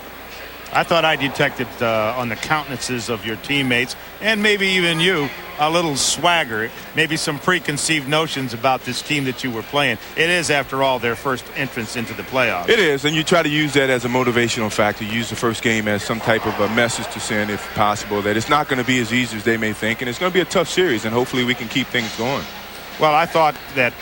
I thought I detected on the countenances of your teammates and maybe even you a little swagger, maybe some preconceived notions about this team that you were playing. It is, after all, their first entrance into the playoffs. It is, and you try to use that as a motivational factor. Use the first game as some type of a message to send, if possible, that it's not going to be as easy as they may think, and it's going to be a tough series, and hopefully we can keep things going. Well, I thought that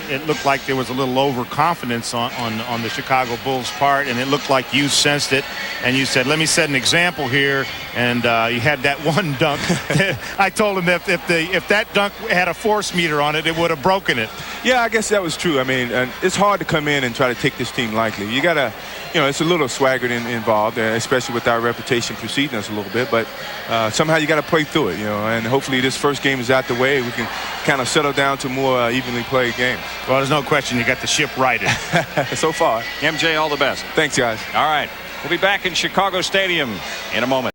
it looked like there was a little overconfidence on the Chicago Bulls' part, and it looked like you sensed it, and you said, let me set an example here, and you had that one dunk. I told him if that dunk had a force meter on it, it would have broken it. Yeah, I guess that was true. I mean, it's hard to come in and try to take this team lightly. You got to, it's a little swagger involved, especially with our reputation preceding us a little bit, but somehow you got to play through it, and hopefully this first game is out the way. We can kind of settle down to more evenly played games. Well, there's no question you got the ship righted. So far. MJ, all the best. Thanks, guys. All right. We'll be back in Chicago Stadium in a moment.